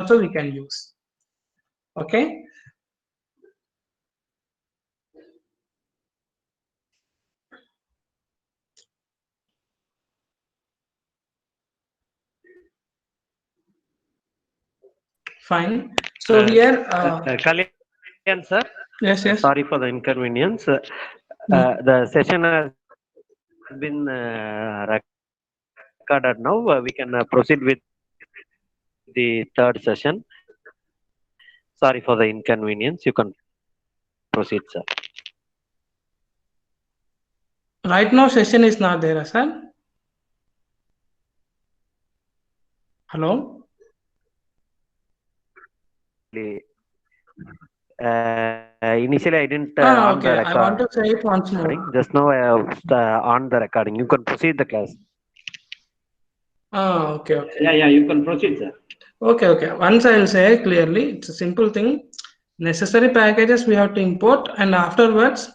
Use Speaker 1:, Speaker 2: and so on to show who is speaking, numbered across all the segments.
Speaker 1: also we can use. Okay. Fine. So here,
Speaker 2: Kalyan sir,
Speaker 1: yes,
Speaker 2: sorry
Speaker 1: yes.
Speaker 2: for the inconvenience.
Speaker 1: Mm.
Speaker 2: The session has been recorded now. We can proceed with the third session. Sorry for the inconvenience. You can proceed, sir.
Speaker 1: Right now, session is not there, sir. Hello.
Speaker 2: Initially, I didn't
Speaker 1: Ah,
Speaker 2: on the
Speaker 1: okay. I want to
Speaker 2: recording.
Speaker 1: say it once more.
Speaker 2: Just now I have on the recording. You can proceed the class.
Speaker 1: Ah, okay, okay.
Speaker 2: Yeah, you can proceed, sir.
Speaker 1: Okay, okay. Once I will say clearly, it's a simple thing. Necessary packages we have to import, and afterwards,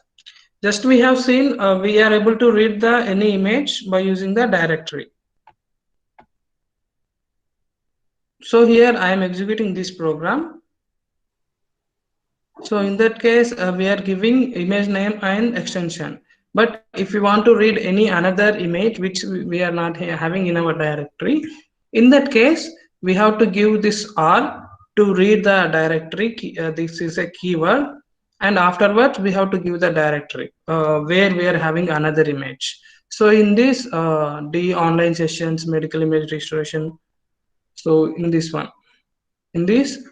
Speaker 1: just we have seen we are able to read the any image by using the directory. So here I am executing this program. So in that case, we are giving image name and extension. But if you want to read any another image which we are not having in our directory, in that case, we have to give this R to read the directory. This is a keyword. And afterwards, we have to give the directory where we are having another image. So in this, the online sessions, medical image restoration. So in this one, in this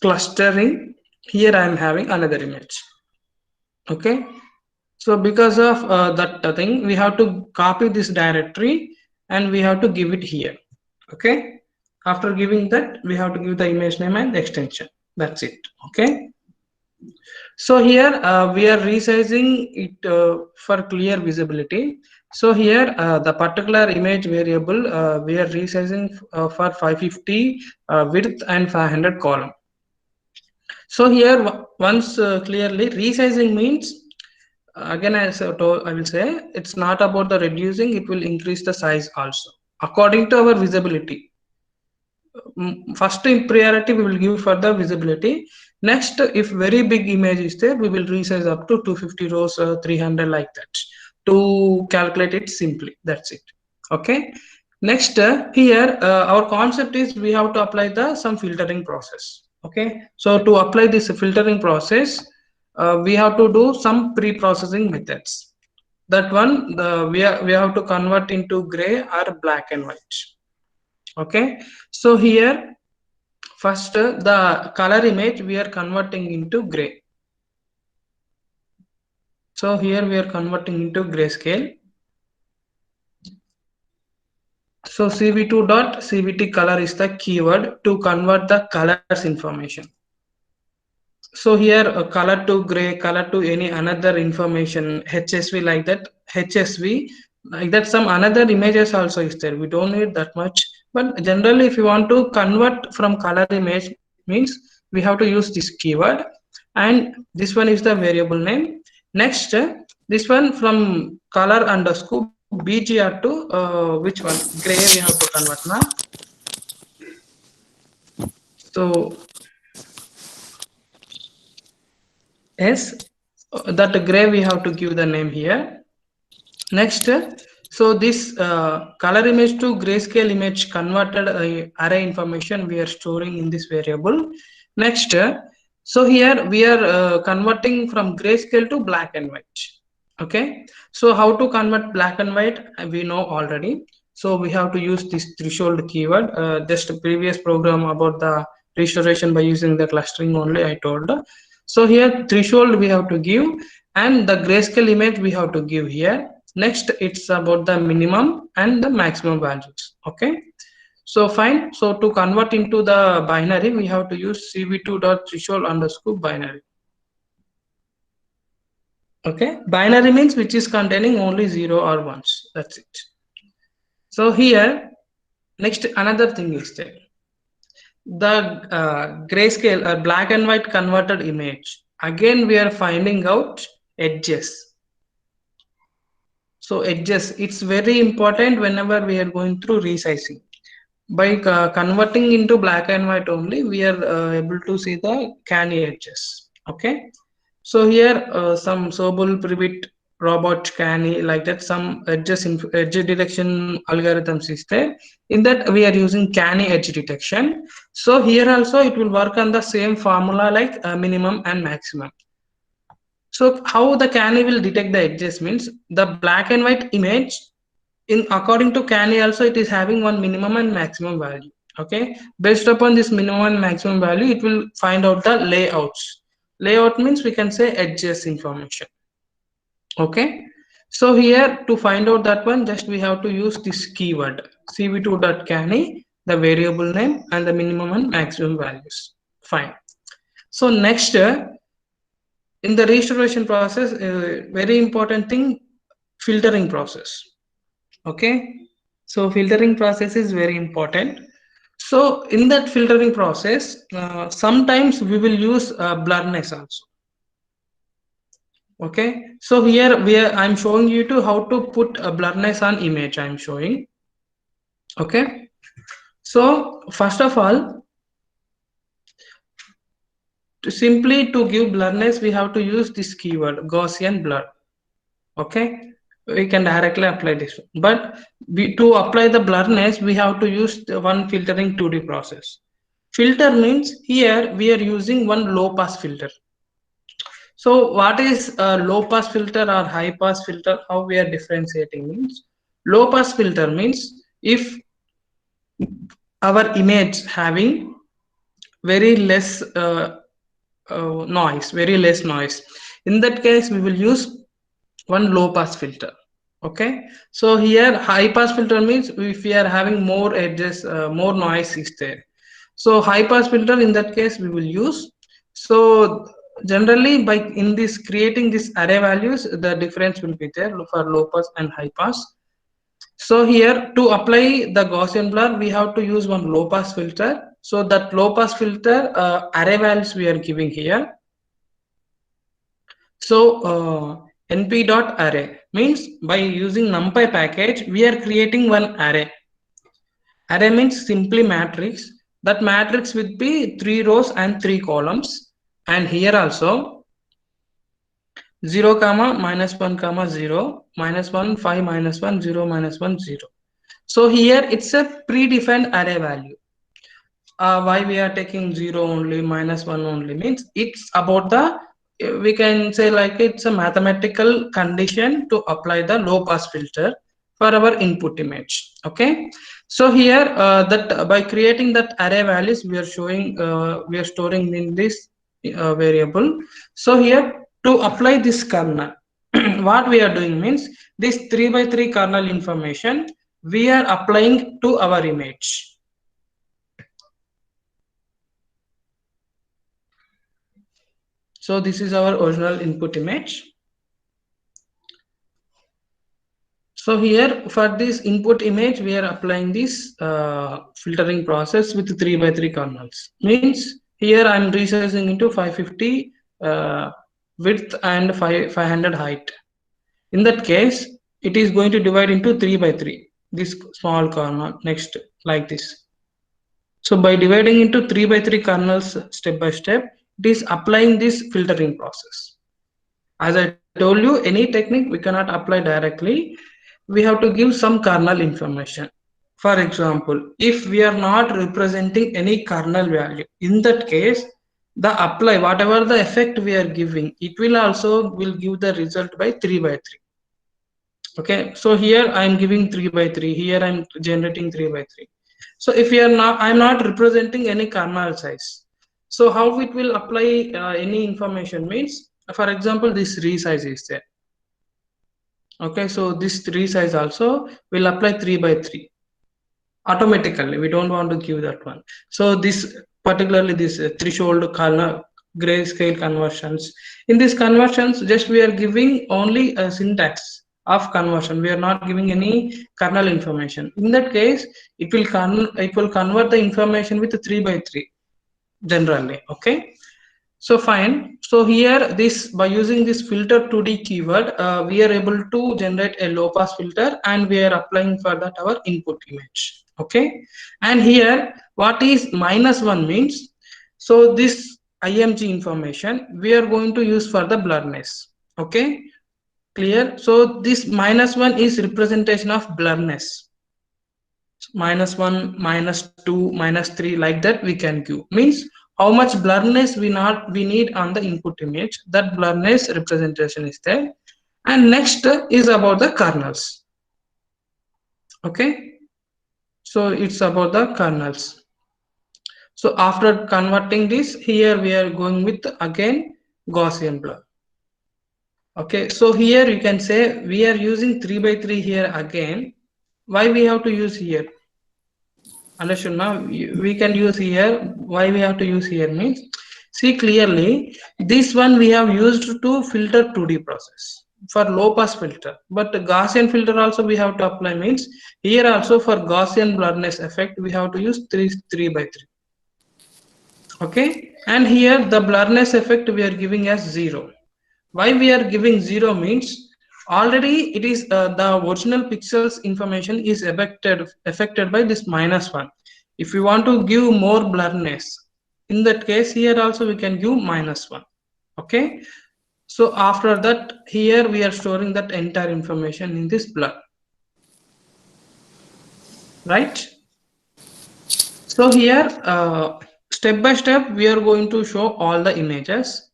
Speaker 1: clustering, here I am having another image. Okay. So because of that thing, we have to copy this directory and we have to give it here. Okay. After giving that, we have to give the image name and extension. That's it. Okay. So here we are resizing it for clear visibility. So here the particular image variable we are resizing for 550 width and 500 column. So here once clearly resizing means again as I will say it's not about the reducing, it will increase the size also according to our visibility. First in priority we will give for the visibility. Next, if very big image is there, we will resize up to 250 rows, 300 like that to calculate it simply. That's it. Okay. Next, here our concept is we have to apply the some filtering process. Okay. So to apply this filtering process, we have to do some pre-processing methods. That one we have to convert into gray or black and white. Okay. So here first, the color image we are converting into gray. So here we are converting into grayscale. So cv2.cvt color is the keyword to convert the colors information. So here color to gray, color to any another information, HSV like that, HSV like that, some another images also is there. We don't need that much. But generally, if you want to convert from color image means we have to use this keyword, and this one is the variable name. Next, this one from color underscore bgr to which one gray we have to convert now. So yes, that gray we have to give the name here. Next, so this color image to grayscale image converted array information we are storing in this variable. Next, so here we are converting from grayscale to black and white. Okay, so how to convert black and white we know already. So we have to use this threshold keyword. Just a previous program about the restoration by using the clustering only I told. So here threshold we have to give, and the grayscale image we have to give here. Next, it's about the minimum and the maximum values. Okay, so fine. So to convert into the binary, we have to use cv2.threshold underscore binary. Okay, binary means which is containing only 0 or 1s. That's it. So here, next another thing is there. The grayscale or black and white converted image. Again, we are finding out edges. So edges, it's very important whenever we are going through resizing. By converting into black and white only, we are able to see the canny edges. Okay, so here some Sobol, Privet, Robot, Canny, like that, some edge detection algorithms is there. In that we are using Canny edge detection. So here also it will work on the same formula like minimum and maximum. So how the Canny will detect the edges means the black and white image in according to Canny also it is having one minimum and maximum value. Okay, based upon this minimum and maximum value, it will find out the layouts. Layout means we can say edges information. Okay, so here to find out that one, just we have to use this keyword cv2.canny, the variable name and the minimum and maximum values. Fine. So next, in the restoration process, very important thing, filtering process. Okay, so filtering process is very important. So in that filtering process, sometimes we will use blurriness also. Okay, so here I'm showing you to how to put a blurriness on image. I'm showing. Okay, so first of all, to give blurriness, we have to use this keyword Gaussian blur. Okay, we can directly apply this, but to apply the blurriness, we have to use the one filtering 2D process. Filter means here we are using one low pass filter. So what is a low pass filter or high pass filter? How we are differentiating means low pass filter means if our image having very less noise, very less noise. In that case, we will use one low pass filter. Okay, so here high pass filter means if we are having more edges, more noise is there. So high pass filter in that case we will use. So generally by in this creating this array values, the difference will be there for low pass and high pass. So here to apply the Gaussian blur, we have to use one low pass filter. So that low pass filter array values we are giving here. So np.array means by using NumPy package, we are creating one array. Array means simply matrix. That matrix will be 3 rows and 3 columns. And here also 0 comma minus 1 comma 0 minus 1 5 minus 1 0 minus 1 0. So here it's a predefined array value. Why we are taking 0 only, minus 1 only means it's about the, we can say like it's a mathematical condition to apply the low pass filter for our input image. Okay, so here that by creating that array values we are showing, we are storing in this variable. So here to apply this kernel, what we are doing means this 3 by 3 kernel information we are applying to our image. So this is our original input image. So here for this input image, we are applying this filtering process with 3 by 3 kernels. Means here I'm resizing into 550 width and 500 height. In that case, it is going to divide into 3 by 3. This small kernel next like this. So by dividing into 3 by 3 kernels step by step, it is applying this filtering process. As I told you, any technique we cannot apply directly. We have to give some kernel information. For example, if we are not representing any kernel value, in that case, the apply whatever the effect we are giving, it will also will give the result by 3 by 3. Okay, so here I am giving 3 by 3. Here I am generating 3 by 3. So if we are not, I am not representing any kernel size. So how it will apply any information means, for example, this resize is there. Okay, so this resize also will apply 3 by 3 automatically. We don't want to give that one. So this particularly this threshold grayscale conversions. In these conversions, just we are giving only a syntax of conversion. We are not giving any kernel information. In that case, it will convert the information with 3 by 3 generally. Okay, so fine. So here this by using this filter 2D keyword, we are able to generate a low pass filter and we are applying for that our input image. Okay, and here what is -1 means, so this IMG information we are going to use for the blurriness. Okay, clear? So this -1 is representation of blurriness. -1, -2, -3, like that we can give, means how much blurriness we need on the input image. That blurriness representation is there. And next is about the kernels. Okay, so it's about the kernels. So after converting this, here we are going with again Gaussian blur. Okay, so here you can say we are using 3 by 3 here again. Why we have to use here? Understood now? We can use here. Why we have to use here means, see clearly, this one we have used to filter 2D process for low pass filter, but the Gaussian filter also we have to apply, means here also for Gaussian blurriness effect we have to use 3 by 3. Okay, and here the blurriness effect we are giving as 0. Why we are giving 0 means, already it is the original pixels information is affected by this -1. If we want to give more blurriness, in that case here also we can give -1. Okay, so after that here we are storing that entire information in this blur, right? So here step by step we are going to show all the images.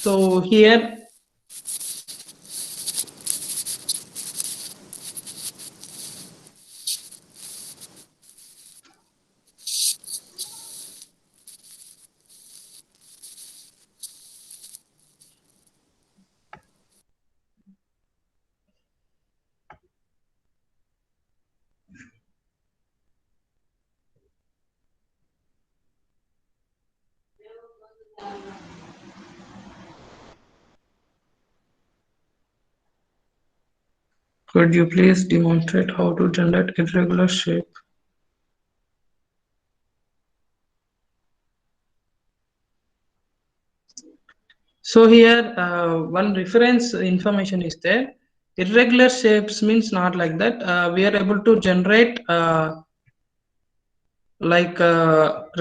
Speaker 1: So here could you please demonstrate how to generate irregular shape? So here one reference information is there. Irregular shapes means not like that. We are able to generate like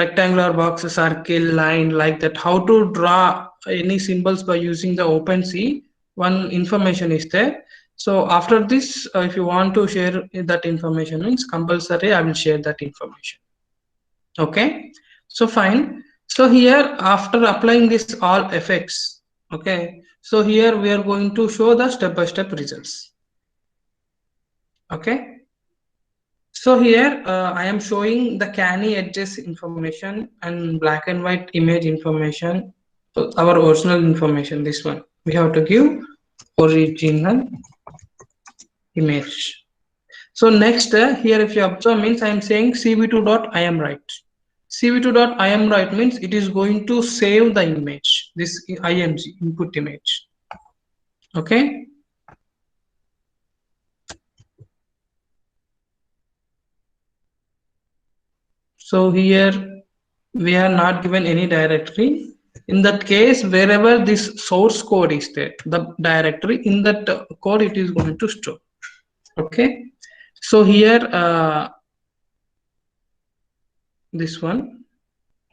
Speaker 1: rectangular box, circle, line, like that. How to draw any symbols by using the OpenCV, one information is there. So after this, if you want to share that information, means compulsory I will share that information. Okay, so fine. So here after applying this all effects, okay, so here we are going to show the step-by-step results. Okay, so here I am showing the canny edges information and black and white image information, our original information. This one we have to give original image. So next here if you observe, means I am saying cv2 dot I am right. cv2 dot I am right means it is going to save the image, this img input image. Okay, so here we are not given any directory. In that case, wherever this source code is there, the directory, in that code it is going to store. Okay, so here this one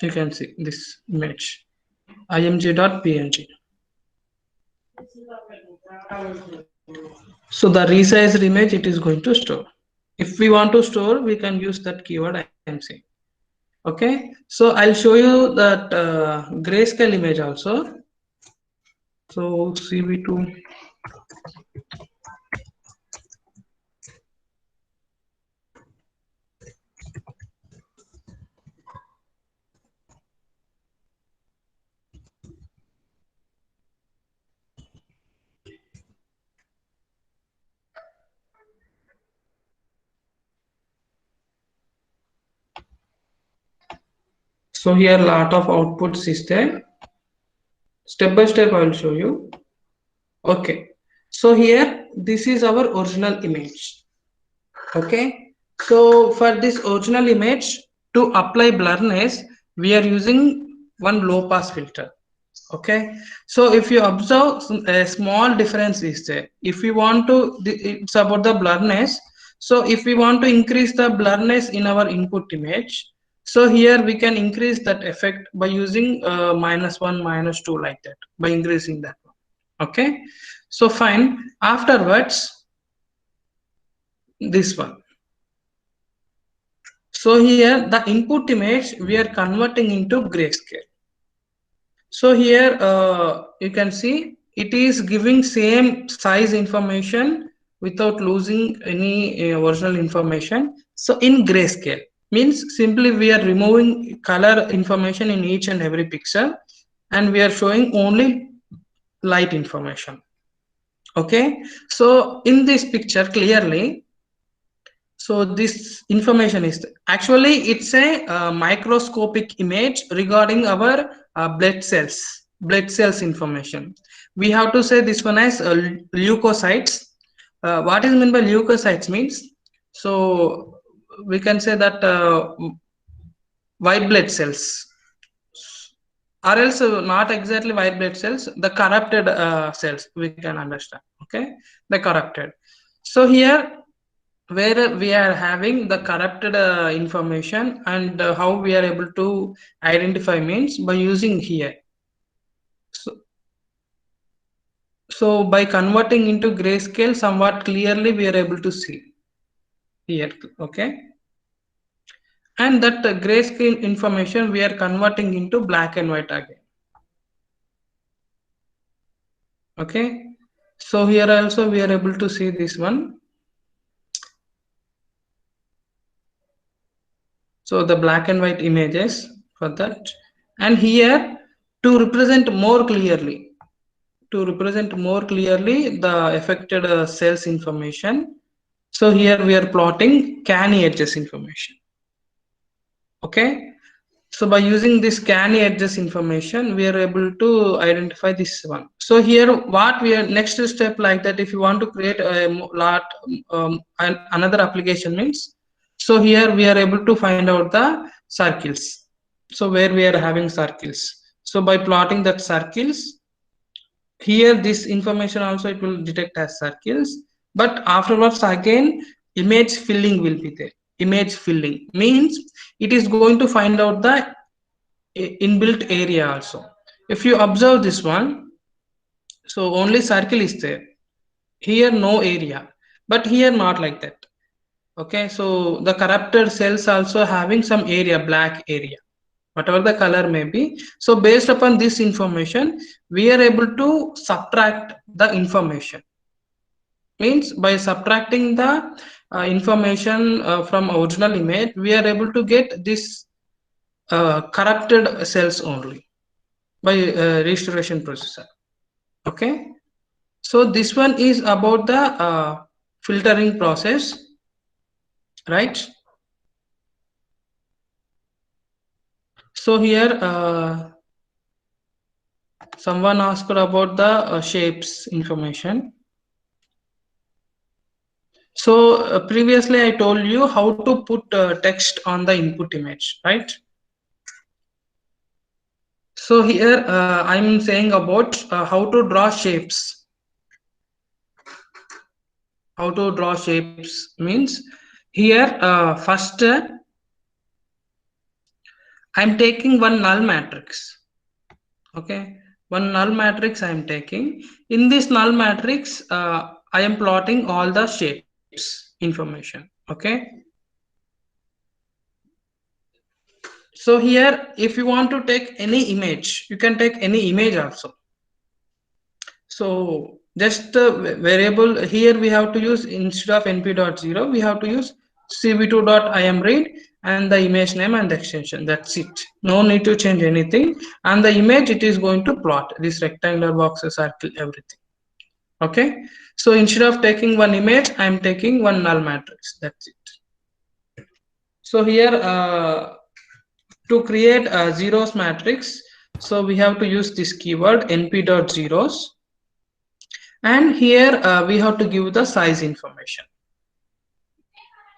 Speaker 1: you can see this image img.png. So the resized image it is going to store. If we want to store, we can use that keyword I am saying. Okay, so I'll show you that grayscale image also. So cv2 so here lot of outputs is there. Step by step I will show you. Okay, so here this is our original image. Okay, so for this original image, to apply blurriness we are using one low pass filter. Okay, so if you observe a small difference is there. If we want to, it's about the blurriness. So if we want to increase the blurriness in our input image, so here we can increase that effect by using -1, -2 like that, by increasing that one. Okay, so fine. Afterwards, this one. So here the input image we are converting into grayscale. So here you can see it is giving same size information without losing any original information. So in grayscale means simply we are removing color information in each and every pixel and we are showing only light information. Okay, so in this picture clearly, so this information is actually it's a microscopic image regarding our blood cells information. We have to say this one as leukocytes. What is meant by leukocytes means, so we can say that white blood cells, or else not exactly white blood cells, the corrupted cells we can understand. Okay, the corrupted. So here where we are having the corrupted information and how we are able to identify means by using here. So by converting into grayscale somewhat clearly we are able to see here. Okay, and that grayscale information we are converting into black and white again. Okay, so here also we are able to see this one. So the black and white images for that, and here to represent more clearly the affected cells information. So here we are plotting canny edges information. Okay, so by using this canny edges information we are able to identify this one. So here what we are next step like that, if you want to create a lot another application means, so here we are able to find out the circles, so where we are having circles. So by plotting that circles, here this information also it will detect as circles, but afterwards again image filling will be there. Image filling means it is going to find out the inbuilt area also. If you observe this one, so only circle is there, here no area, but here not like that. Okay, so the corrupted cells also having some area, black area, whatever the color may be. So based upon this information we are able to subtract the information. Means by subtracting the information from original image we are able to get this corrupted cells only by restoration processor. Okay, so this one is about the filtering process, right? So here someone asked about the shapes information. So previously I told you how to put text on the input image, right? So here I'm saying about how to draw shapes. How to draw shapes means here first I'm taking one null matrix. Okay, one null matrix I am taking. In this null matrix I am plotting all the shapes information. Okay, so here if you want to take any image you can take any image also. So just variable here we have to use, instead of np.0 we have to use cv2.imread and the image name and the extension. That's it, no need to change anything. And the image it is going to plot this rectangular box, circle, everything. Okay, so instead of taking one image I am taking one null matrix. That's it. So here to create a zeros matrix, so we have to use this keyword np.zeros, and here we have to give the size information.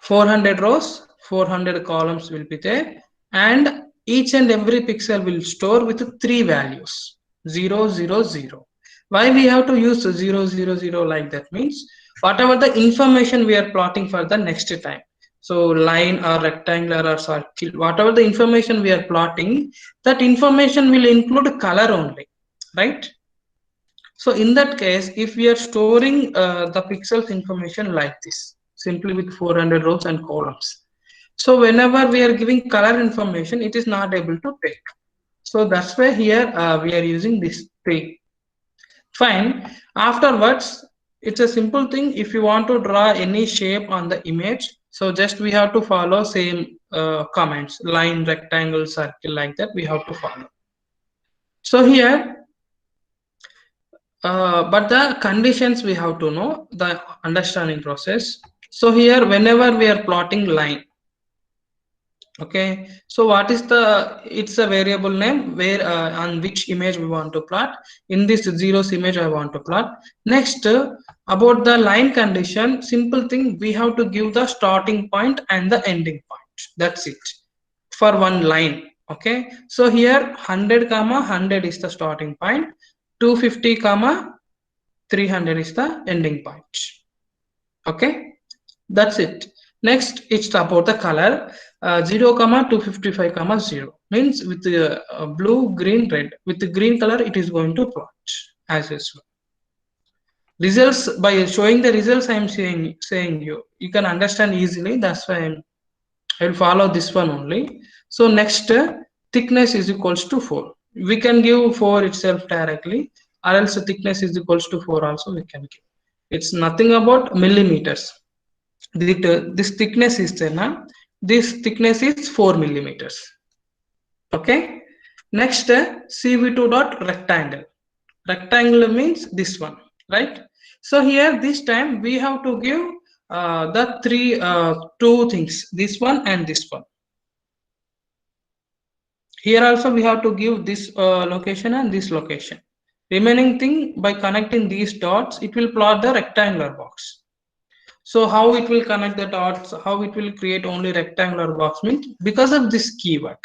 Speaker 1: 400 rows, 400 columns will be there, and each and every pixel will store with 3 values, 0, 0, 0. Why we have to use 0, 0, 0 like that means whatever the information we are plotting for the next time. So line or rectangular or circle, whatever the information we are plotting, that information will include color only, right? So in that case, if we are storing the pixels information like this, simply with 400 rows and columns. So whenever we are giving color information, it is not able to take. So that's why here we are using this tree. Fine. Afterwards, it's a simple thing. If you want to draw any shape on the image, so just we have to follow same commands, line, rectangle, circle, like that we have to follow. So here, but the conditions we have to know, the understanding process. So here, whenever we are plotting line, okay, so what is the, it's a variable name where on which image we want to plot. In this zeros image I want to plot. Next, about the line condition, simple thing, we have to give the starting point and the ending point. That's it for one line. Okay, so here 100 comma 100 is the starting point, 250 comma 300 is the ending point. Okay, that's it. Next, it's about the color. 0 comma 255 comma 0 means with the blue, green, red. With the green color, it is going to plot as usual. Results, by showing the results, I am saying you can understand easily. That's why I will follow this one only. So next, thickness is equals to 4. We can give 4 itself directly, or else thickness is equals to 4 also we can give. It's nothing about millimeters. This thickness is there now. This thickness is 4 millimeters. Okay. Next, CV2 dot rectangle. Rectangle means this one, right? So here this time we have to give the two things, this one and this one. Here also we have to give this location and this location. Remaining thing, by connecting these dots, it will plot the rectangular box. So how it will connect the dots, how it will create only rectangular box means because of this keyword.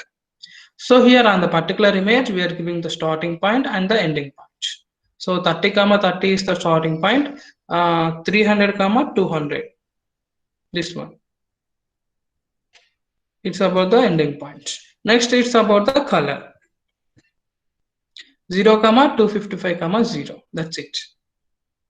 Speaker 1: So here on the particular image, we are giving the starting point and the ending point. So 30 comma 30 is the starting point, 300 comma 200, this one. It's about the ending point. Next, it's about the color. 0 comma 255 comma 0. That's it.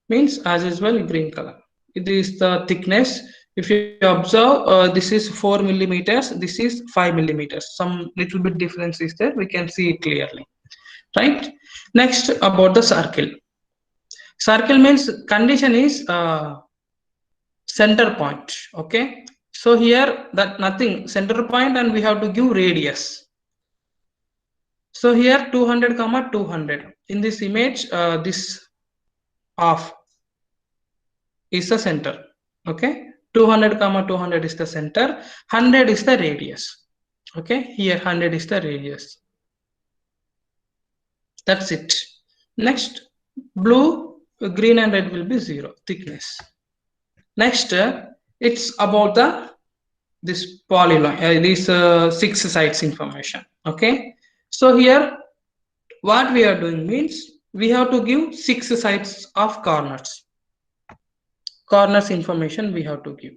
Speaker 1: Means as usual green color. It is the thickness. If you observe, this is 4 millimeters, this is 5 millimeters. Some little bit difference is there, we can see it clearly, right? Next, about the circle. Circle means condition is center point. Okay, so here that nothing, center point, and we have to give radius. So here 200 comma 200 in this image, this half is the center. Okay, 200 comma 200 is the center, 100 is the radius. Okay, here 100 is the radius. That's it. Next, blue, green and red will be 0 thickness. Next, it's about the this polyline, these 6 sides information. Okay, so here what we are doing means we have to give 6 sides of corners information we have to give.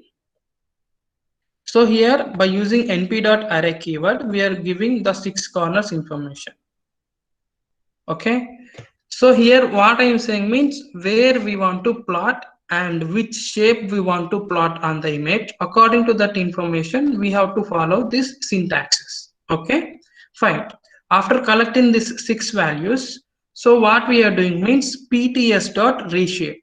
Speaker 1: So here by using np.array keyword, we are giving the 6 corners information. Okay, so here what I am saying means where we want to plot and which shape we want to plot on the image. According to that information, we have to follow this syntaxes. Okay, fine. After collecting these 6 values, so what we are doing means pts dot reshape.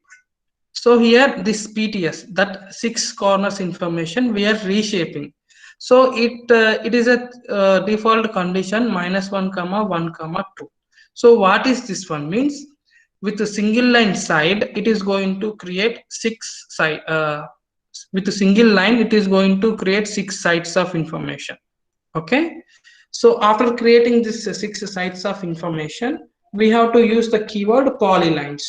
Speaker 1: So here this pts, that 6 corners information we are reshaping. So it is a default condition -1 comma 1 comma 2. So what is this one means? With a single line side, it is going to create 6 side. With a single line, it is going to create 6 sides of information. Okay. So after creating this 6 sides of information, we have to use the keyword polylines.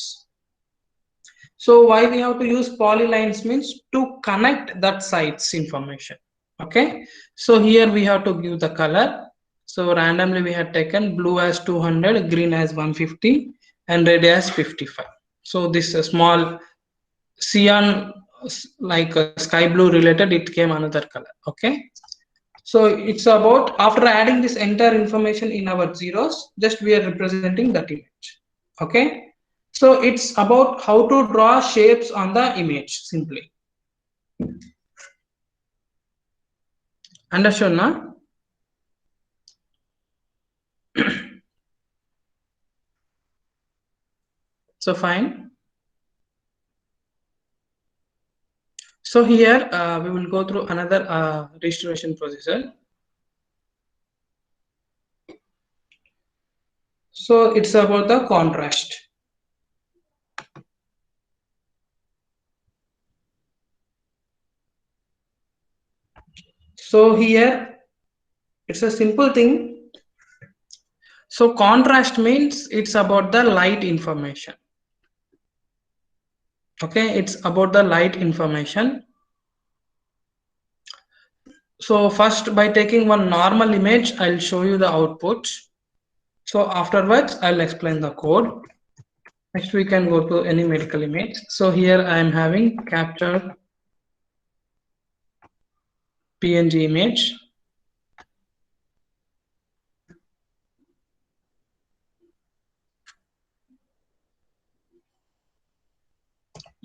Speaker 1: So why we have to use polylines means to connect that sides information. Okay. So here we have to give the color. So randomly we have taken blue as 200, green as 150, and red as 55. So this is a small cyan, like sky blue related, it came another color. Okay, so it's about after adding this entire information in our zeros, just we are representing that image. Okay, so it's about how to draw shapes on the image simply. Understood now? So fine. So here we will go through another restoration procedure. So it's about the contrast. So here it's a simple thing. So contrast means it's about the light information. Okay, it's about the light information. So first, by taking one normal image, I'll show you the output. So afterwards, I'll explain the code. Next, we can go to any medical image. So here I am having captured PNG image.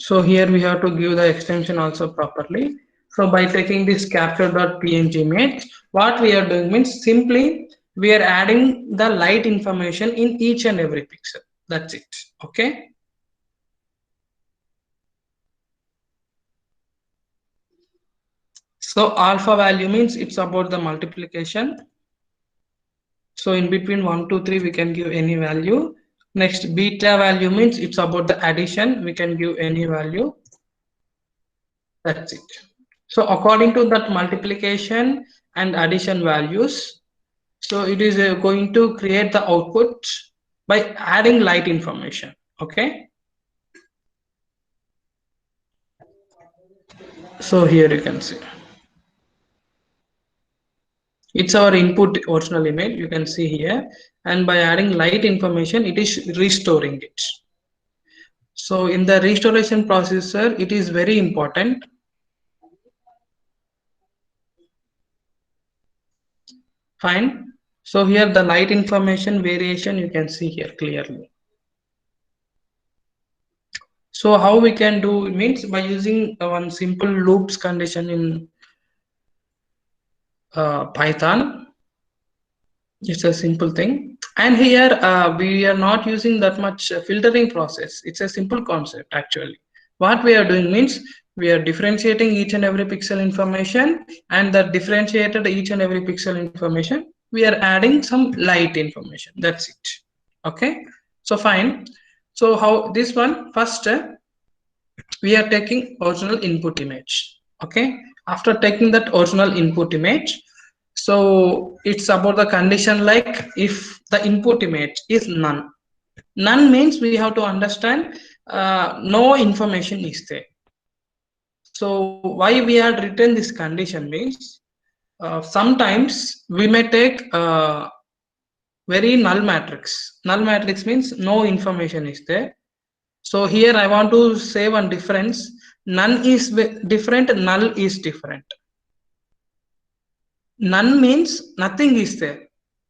Speaker 1: So here we have to give the extension also properly. So by taking this capture.png image, what we are doing means simply we are adding the light information in each and every pixel. That's it. Okay. So alpha value means it's about the multiplication. So in between 1, 2, 3, we can give any value. Next, beta value means it's about the addition. We can give any value. That's it. So according to that multiplication and addition values, so it is going to create the output by adding light information. Okay. So here you can see. It's our input original image, you can see here, and by adding light information, it is restoring it. So in the restoration processor, it is very important. Fine. So here the light information variation you can see here clearly. So how we can do means by using one simple loops condition in Python. It's a simple thing, and here we are not using that much filtering process. It's a simple concept actually. What we are doing means we are differentiating each and every pixel information, and that differentiated each and every pixel information we are adding some light information. That's it. Okay, so fine. So how this one first we are taking original input image. Okay, after taking that original input image, so it's about the condition like if the input image is none. None means we have to understand no information is there. So why we had written this condition means sometimes we may take very null matrix. Null matrix means no information is there. So here I want to say one difference. None is different, null is different. None means nothing is there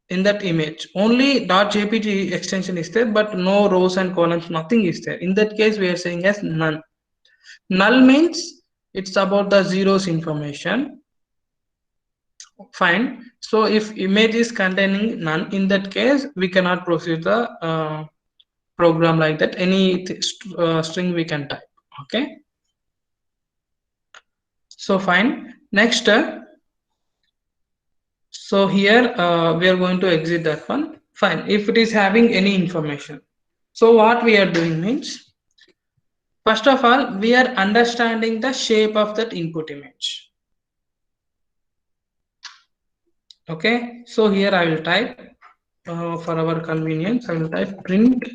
Speaker 1: in that image. Only .jpg extension is there, but no rows and columns, nothing is there. In that case, we are saying as none. Null means it's about the zeros information. Fine. So if image is containing none, in that case, we cannot proceed the program like that. Any string we can type. Okay. So fine. Next. So here we are going to exit that one. Fine. If it is having any information. So what we are doing means, first of all, we are understanding the shape of that input image. Okay. So here I will type for our convenience, I will type print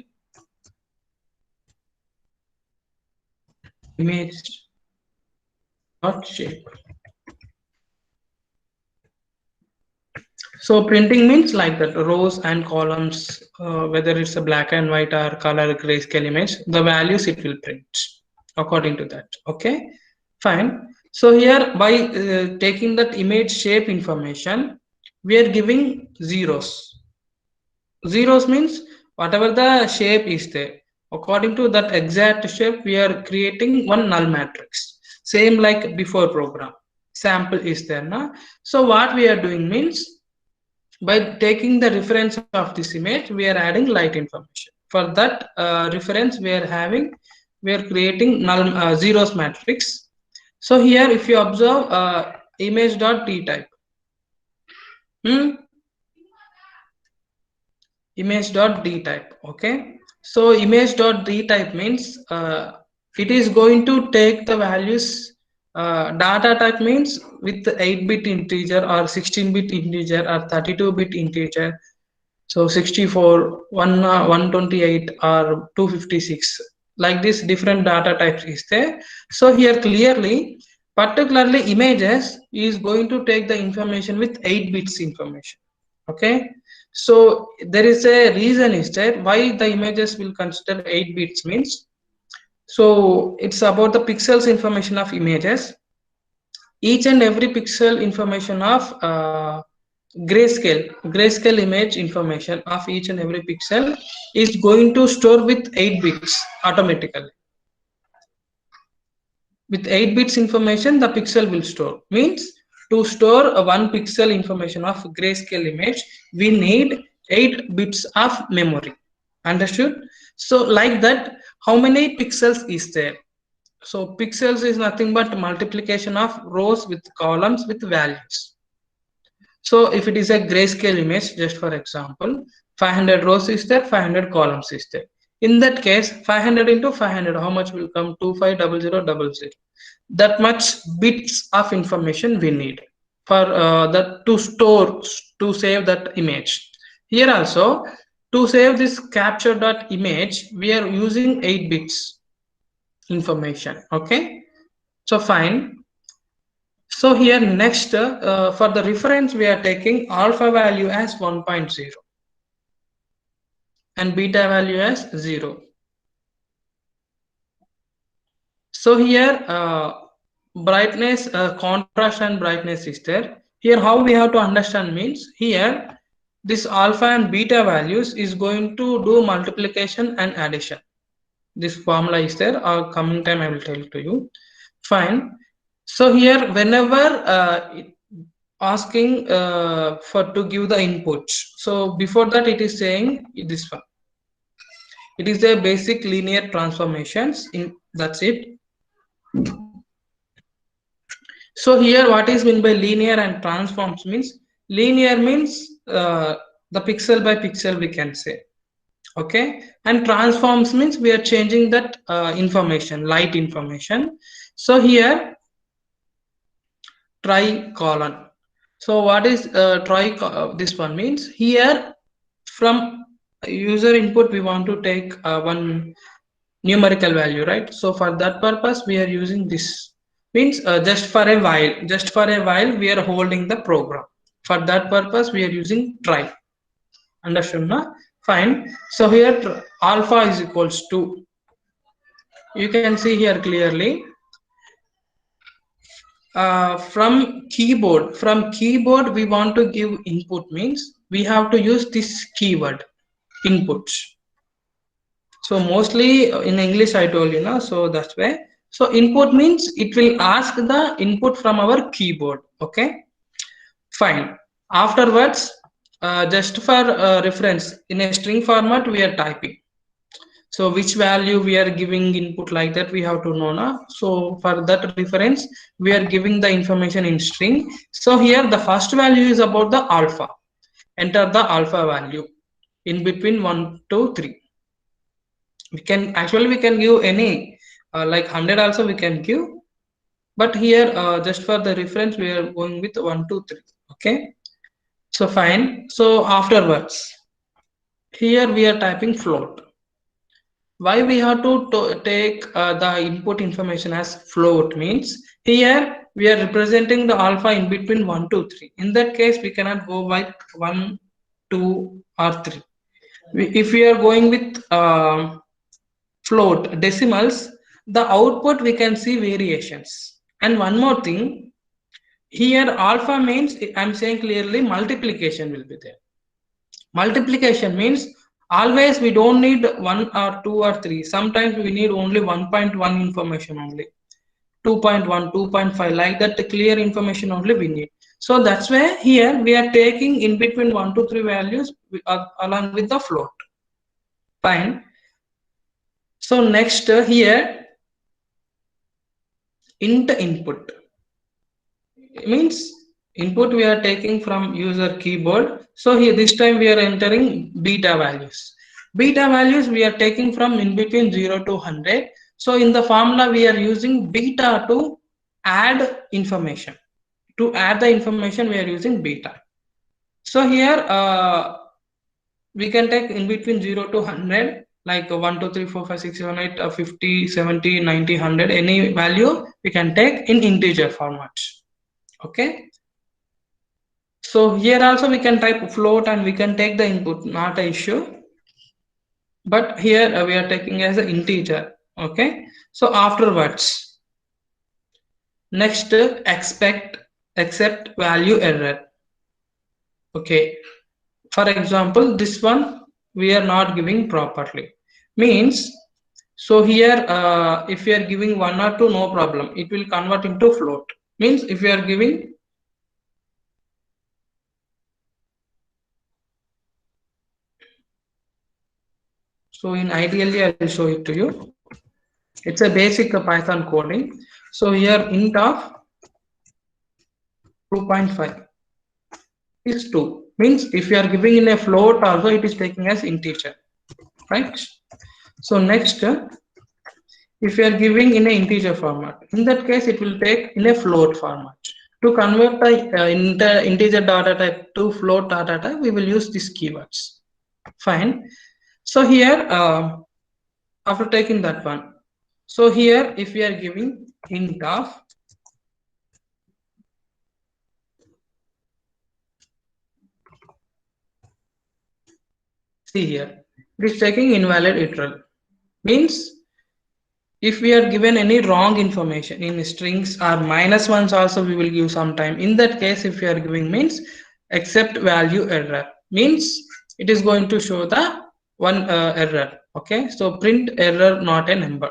Speaker 1: image dot shape. So printing means like that rows and columns, whether it's a black and white or color grayscale image, the values it will print. according to that. Okay, fine. So here by taking that image shape information, we are giving zeros. Zeros means whatever the shape is there, according to that exact shape we are creating one null matrix, same like before program. Sample is there now. So what we are doing means, by taking the reference of this image we are adding light information. For that reference we are having, we are creating null zeros matrix. So here if you observe image dot d type, hmm, image dot d type. Okay, so image dot d type means it is going to take the values. Data type means with 8-bit integer or 16-bit integer or 32-bit integer. So 64, 128 or 256, like this different data types is there. So here clearly, particularly images is going to take the information with 8 bits information. Okay, so there is a reason is that why the images will consider 8 bits means, so it's about the pixels information of images. Each and every pixel information of grayscale image information of each and every pixel is going to store with 8 bits automatically. With 8 bits information the pixel will store, means to store a 1 pixel information of grayscale image we need 8 bits of memory. Understood? So like that, how many pixels is there? So pixels is nothing but multiplication of rows with columns with values. So if it is a grayscale image, just for example, 500 rows is there, 500 columns is there. In that case, 500 into 500, how much will come? 250000. That much bits of information we need for that to store, to save that image. Here also, to save this capture dot image, we are using 8 bits information. Okay, so fine. So here next, for the reference we are taking alpha value as 1.0 and beta value as 0. So here brightness, contrast and brightness is there. Here how we have to understand means, here this alpha and beta values is going to do multiplication and addition. This formula is there, or coming time I will tell to you. Fine. So here whenever asking for to give the inputs, so before that it is saying this one, it is a basic linear transformations in, that's it. So here what is meant by linear and transforms means, linear means the pixel by pixel we can say. Okay, and transforms means we are changing that information, light information. So here tricolon. So what is this one means, here from user input we want to take one numerical value, right? So for that purpose we are using this, means just for a while we are holding the program. For that purpose we are using try. Understood na? Fine. So here alpha is equals to, you can see here clearly, from keyboard we want to give input means we have to use this keyword inputs. So mostly in English I told you now, so that's why. So input means it will ask the input from our keyboard. Okay, fine. Afterwards, just for reference, in a string format we are typing. So which value we are giving input, like that we have to know now. So for that reference, we are giving the information in string. So here the first value is about the alpha. Enter the alpha value in between 1 to 3. We can give any like 100 also we can give, but here just for the reference we are going with 1 to 3. Okay, so fine. So afterwards, here we are typing float. Why we have to take the input information as float means, here we are representing the alpha in between 1 to 3. In that case we cannot go by 1, 2 or 3. If we are going with float decimals, the output we can see variations. And one more thing, here alpha means, I'm saying clearly, multiplication will be there. Multiplication means always we don't need 1 or 2 or 3. Sometimes we need only 1.1 information only. 2.1, 2.5, like that, the clear information only we need. So that's why here we are taking in between 1 to 3 values along with the float. Fine. So next here, int input means input we are taking from user keyboard. So here this time we are entering beta values. Beta values we are taking from in between 0 to 100. So in the formula we are using beta to add information. To add the information we are using beta. So here we can take in between 0 to 100, like 1 2 3 4 5 6 7 8 50 70 90 100, any value we can take in integer format. Okay, so here also we can type float and we can take the input, not an issue, but here we are taking as an integer. Okay, so afterwards, next accept value error. Okay, for example, this one we are not giving properly, means, so here if you are giving 1 or 2, no problem, it will convert into float. Means if you are giving, so in ideally I will show it to you. It's a basic Python coding. So here int of 2.5 is 2, means if you are giving in a float also it is taking as integer, right? So next, if you are giving in a integer format, in that case it will take in a float format. To convert the integer data type to float data type, we will use these keywords. Fine. So here after taking that one, so here if we are giving int of see here, it is taking invalid literal, means if we are given any wrong information in strings or minus ones also we will give sometime. In that case, if we are giving means accept value error, means it is going to show the one error. Okay, so print error not a number.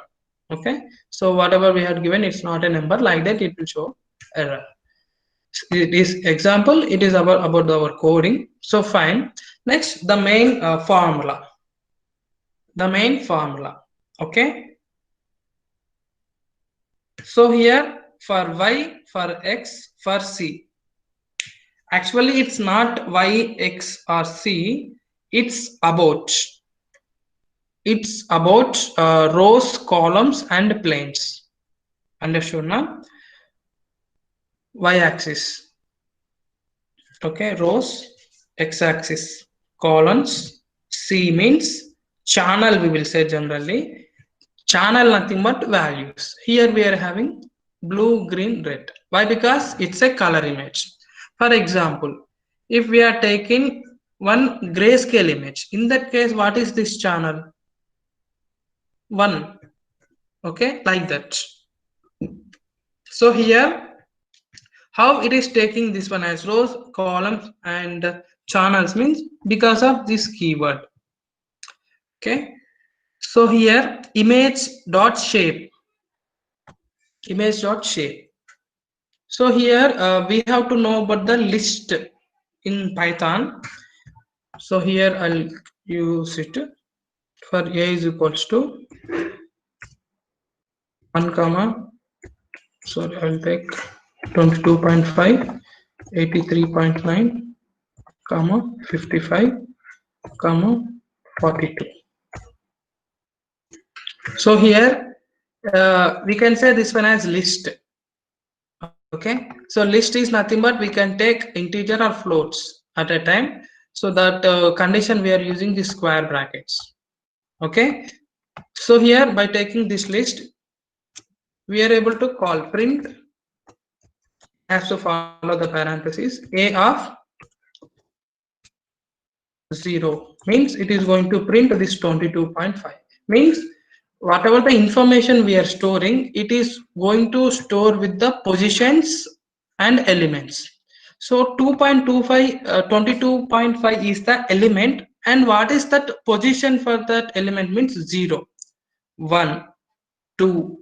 Speaker 1: Okay, so whatever we had given, it's not a number, like that it will show error. It is example, it is about our coding. So fine. Next, the main formula. The main formula. Okay. So here for y, for x, for c. Actually, it's not y, x, or c. It's about. It's about rows, columns, and planes. Understood now? Y-axis. Okay, rows, x-axis, columns. C means channel. We will say generally. Channel nothing but values. Here we are having blue, green, red. Why? Because it's a color image. For example, if we are taking one grayscale image, in that case, what is this channel? 1. Okay, like that. So here, how it is taking this one as rows, columns, and channels means because of this keyword. Okay. So here image dot shape. Image dot shape. So here we have to know about the list in Python. So here I'll use it for a is equals to 1 comma, sorry, I'll take 22.5, 83.9 comma 55 comma 42. So here we can say this one as list. Okay, so list is nothing but we can take integer or floats at a time. So that condition we are using the square brackets. Okay, so here by taking this list, we are able to call print, has to follow the parentheses, a of 0, means it is going to print this 22.5, means whatever the information we are storing, it is going to store with the positions and elements. So 2.25 22.5 is the element, and what is that position for that element means 0, 1, 2,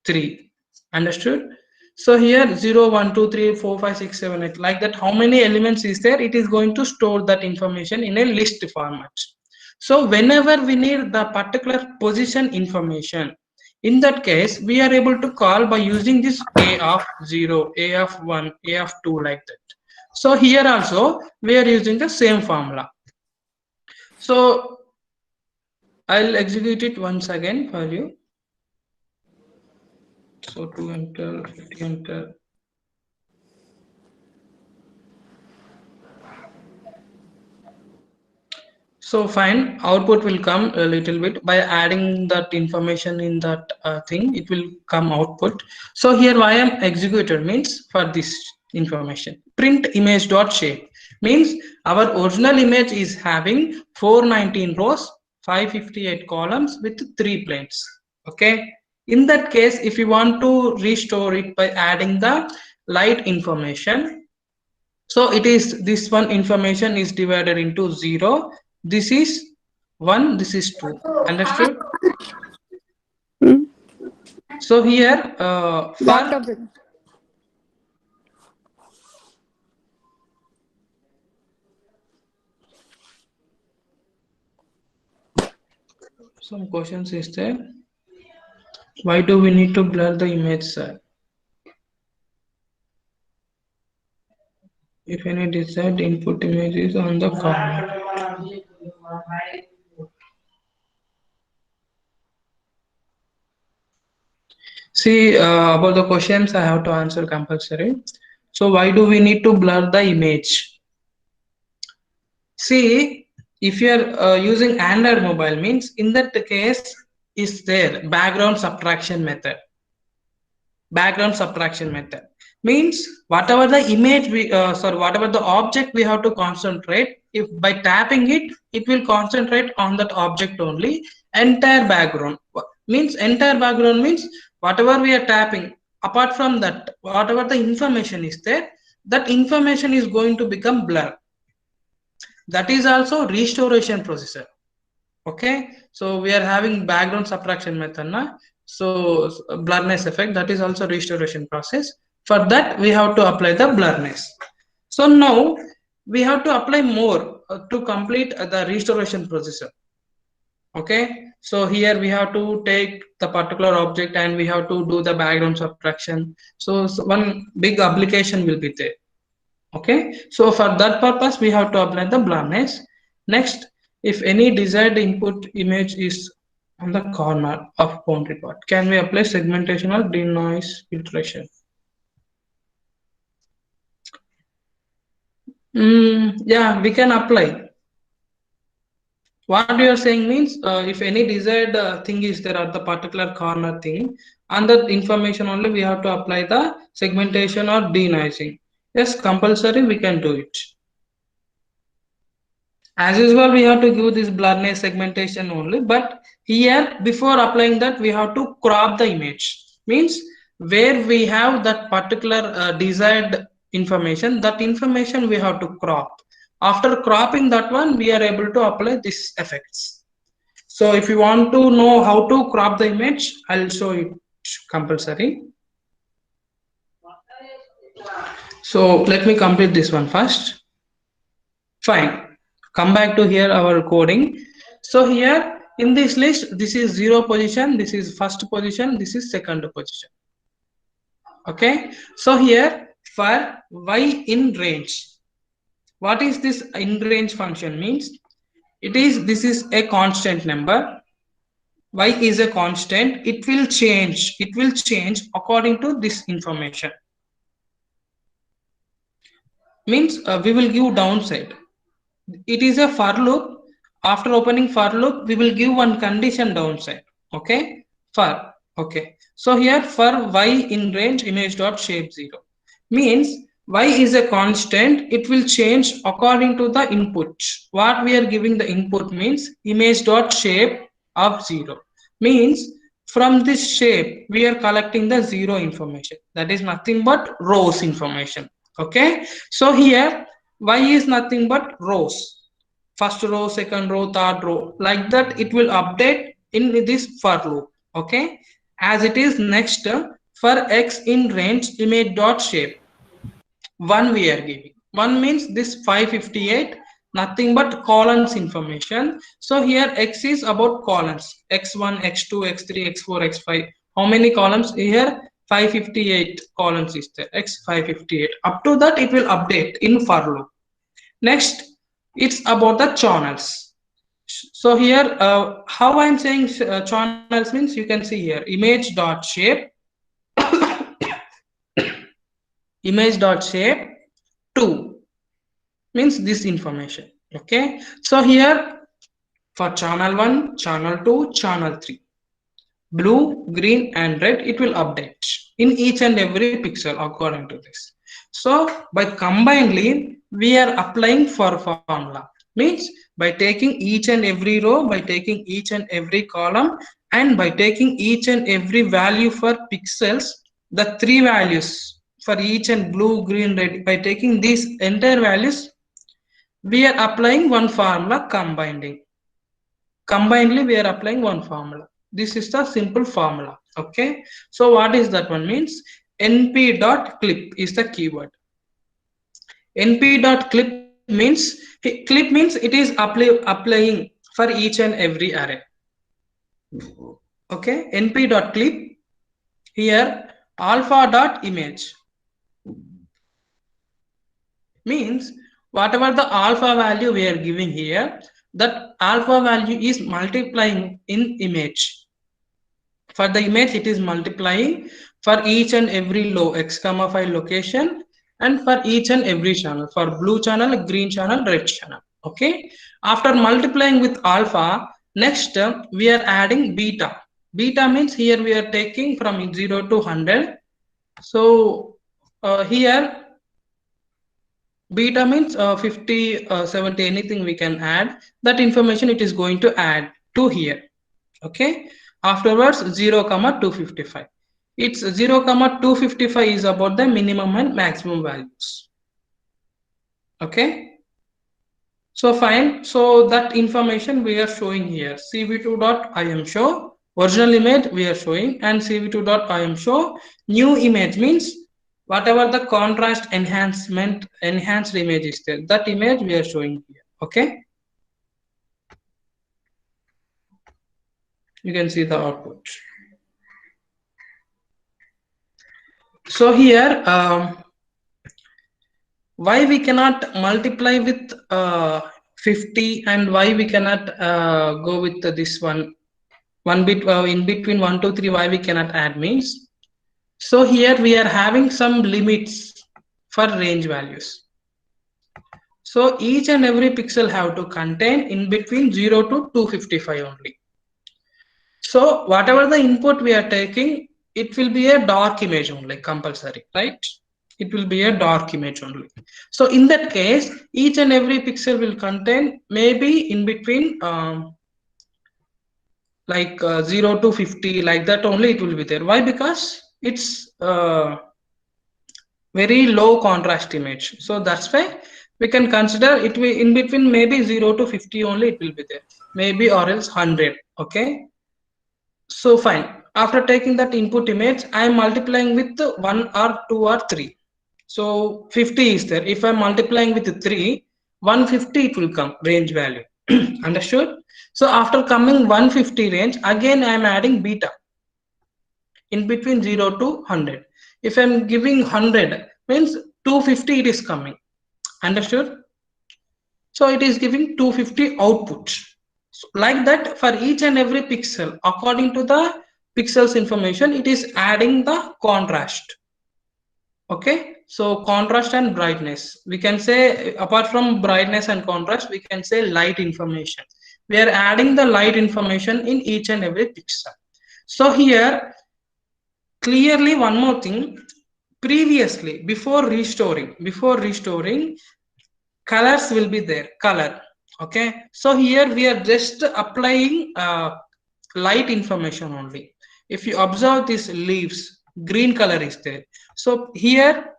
Speaker 1: 3. Understood? So here 0, 1, 2, 3, 4, 5, 6, 7, 8, like that, how many elements is there, it is going to store that information in a list format. So whenever we need the particular position information, in that case we are able to call by using this a of 0, a of 1, a of 2, like that. So here also we are using the same formula. So I'll execute it once again for you. So to enter, 50 enter. So fine, output will come a little bit by adding that information in that thing, it will come output. So here why I am executed means for this information. Print image dot shape means our original image is having 419 rows, 558 columns with 3 planes. Okay. In that case, if you want to restore it by adding the light information, so it is this one information is divided into 0, this is 1, this is 2. Understood?
Speaker 3: Hmm.
Speaker 1: So here
Speaker 3: Laptop.
Speaker 1: for some questions is there, why do we need to blur the image, sir? If any desired input image is on the corner. See, about the questions I have to answer compulsory. So why do we need to blur the image? See, if you are using Android mobile means, in that case is there background subtraction method. Background subtraction method means whatever the image we whatever the object we have to concentrate, if by tapping it, it will concentrate on that object only. Entire background means, entire background means whatever we are tapping, apart from that whatever the information is there, that information is going to become blur. That is also restoration procedure. Okay, so we are having background subtraction method now. So blurriness effect, that is also restoration process. For that we have to apply the blurriness. So now we have to apply more to complete the restoration procedure. Okay, so here we have to take the particular object and we have to do the background subtraction. So one big application will be there. Okay, so for that purpose we have to apply the blurriness. Next, if any desired input image is on the corner of boundary part, can we apply segmentation or denoise filtration? Yeah, we can apply. What you are saying means, if any desired thing is there at the particular corner thing, on that information only we have to apply the segmentation or denoising. Yes, compulsory we can do it. As usual we have to give this blurriness segmentation only, but here before applying that we have to crop the image, means where we have that particular desired information, that information we have to crop. After cropping that one, we are able to apply these effects. So if you want to know how to crop the image, I'll show it compulsory. So let me complete this one first. Fine, come back to here our coding. So here in this list, this is 0 position, this is first position, this is second position. Okay, so here for y in range, what is this in range function means? It is, this is a constant number, y is a constant, it will change according to this information. Means we will give downside. It is a for loop. After opening for loop, we will give one condition downside. Okay, for, okay. So here for y in range image dot shape 0 means y is a constant, it will change according to the input. What we are giving the input means image dot shape of 0 means from this shape we are collecting the zero information, that is nothing but rows information. Okay, so here y is nothing but rows, first row, second row, third row, like that it will update in this for loop. Okay, as it is next, for x in range image dot shape, one we are giving, one means this 558 nothing but columns information. So here x is about columns, x1, x2, x3, x4, x5. How many columns here? 558 columns is there, x 558. Up to that it will update in for loop. Next, it's about the channels. So here how I'm saying channels means, you can see here image dot shape image dot shape 2 means this information. Okay, so here for channel 1, channel 2, channel 3, blue, green and red, it will update in each and every pixel according to this. So by combinedly we are applying for formula, means by taking each and every row, by taking each and every column, and by taking each and every value for pixels, the three values for each and blue, green, red, by taking these entire values we are applying one formula, combinedly we are applying one formula. This is the simple formula. Okay, so what is that one means? Np dot clip is the keyword. Np dot clip means, clip means it is applying for each and every array. Okay, np dot clip, here alpha dot image means whatever the alpha value we are giving here, that alpha value is multiplying in image. For the image it is multiplying for each and every low x comma 5 location, and for each and every channel, for blue channel, green channel, red channel. Okay, after multiplying with alpha, next we are adding beta. Beta means here we are taking from 0 to 100. So here beta means 50, 70, anything we can add, that information it is going to add to here. Okay, afterwards 0 comma 255, it's 0 comma 255 is about the minimum and maximum values. Okay, so fine, so that information we are showing here, cv2.imshow original image we are showing, and cv2.imshow new image means whatever the contrast enhanced image is there, that image we are showing here. Okay, you can see the output. So here why we cannot multiply with 50, and why we cannot go with this one bit in between 1 2 3, why we cannot add means, so here we are having some limits for range values. So each and every pixel have to contain in between 0 to 255 only. So whatever the input we are taking, it will be a dark image only, compulsory, right? It will be a dark image only. So in that case, each and every pixel will contain maybe in between like 0 to 50, like that only it will be there. Why? Because it's very low contrast image. So that's why we can consider it will in between maybe 0 to 50 only it will be there, maybe, or else 100. Okay, so fine, after taking that input image I am multiplying with 1 or 2 or 3. So 50 is there, if I am multiplying with 3, 150 it will come range value. Understood? So after coming 150 range, again I am adding beta in between 0 to 100. If I am giving 100 means 250 it is coming. Understood? So it is giving 250 output. So like that, for each and every pixel, according to the pixels information, it is adding the contrast. Okay, so contrast and brightness, we can say, apart from brightness and contrast, we can say light information. We are adding the light information in each and every pixel. So here clearly one more thing, previously before restoring colors will be there, color. Okay, so here we are just applying light information only. if you observe these leaves, green color is there. So here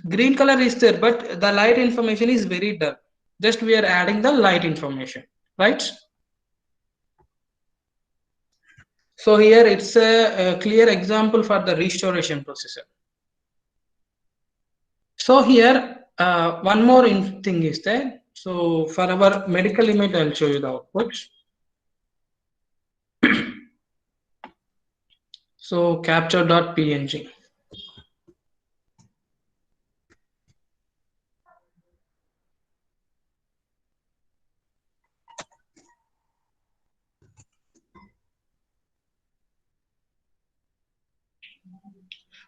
Speaker 1: green color is there, but the light information is very dull. Just we are adding the light information, right? So here it's a clear example for the restoration processor. So here one more thing is there. So for our medical image, I'll show you the output. So capture.png.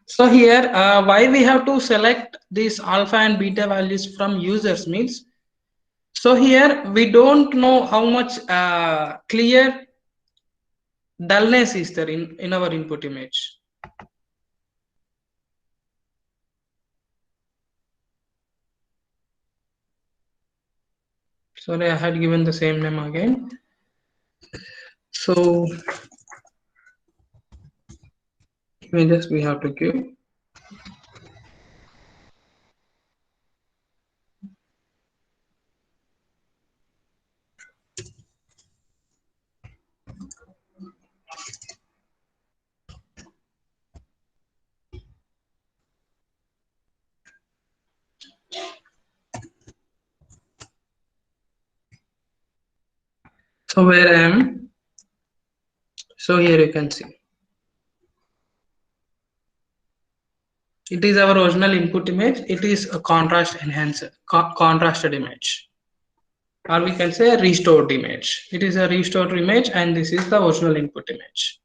Speaker 1: So here why we have to select these alpha and beta values from users means, so here we don't know how much clear dullness is there in our input image. Sorry, I had given the same name again. So images we have to give. So where I am, so here you can see. It is our original input image. It is a contrast enhancer, contrasted image, or we can say a restored image. It is a restored image, and this is the original input image.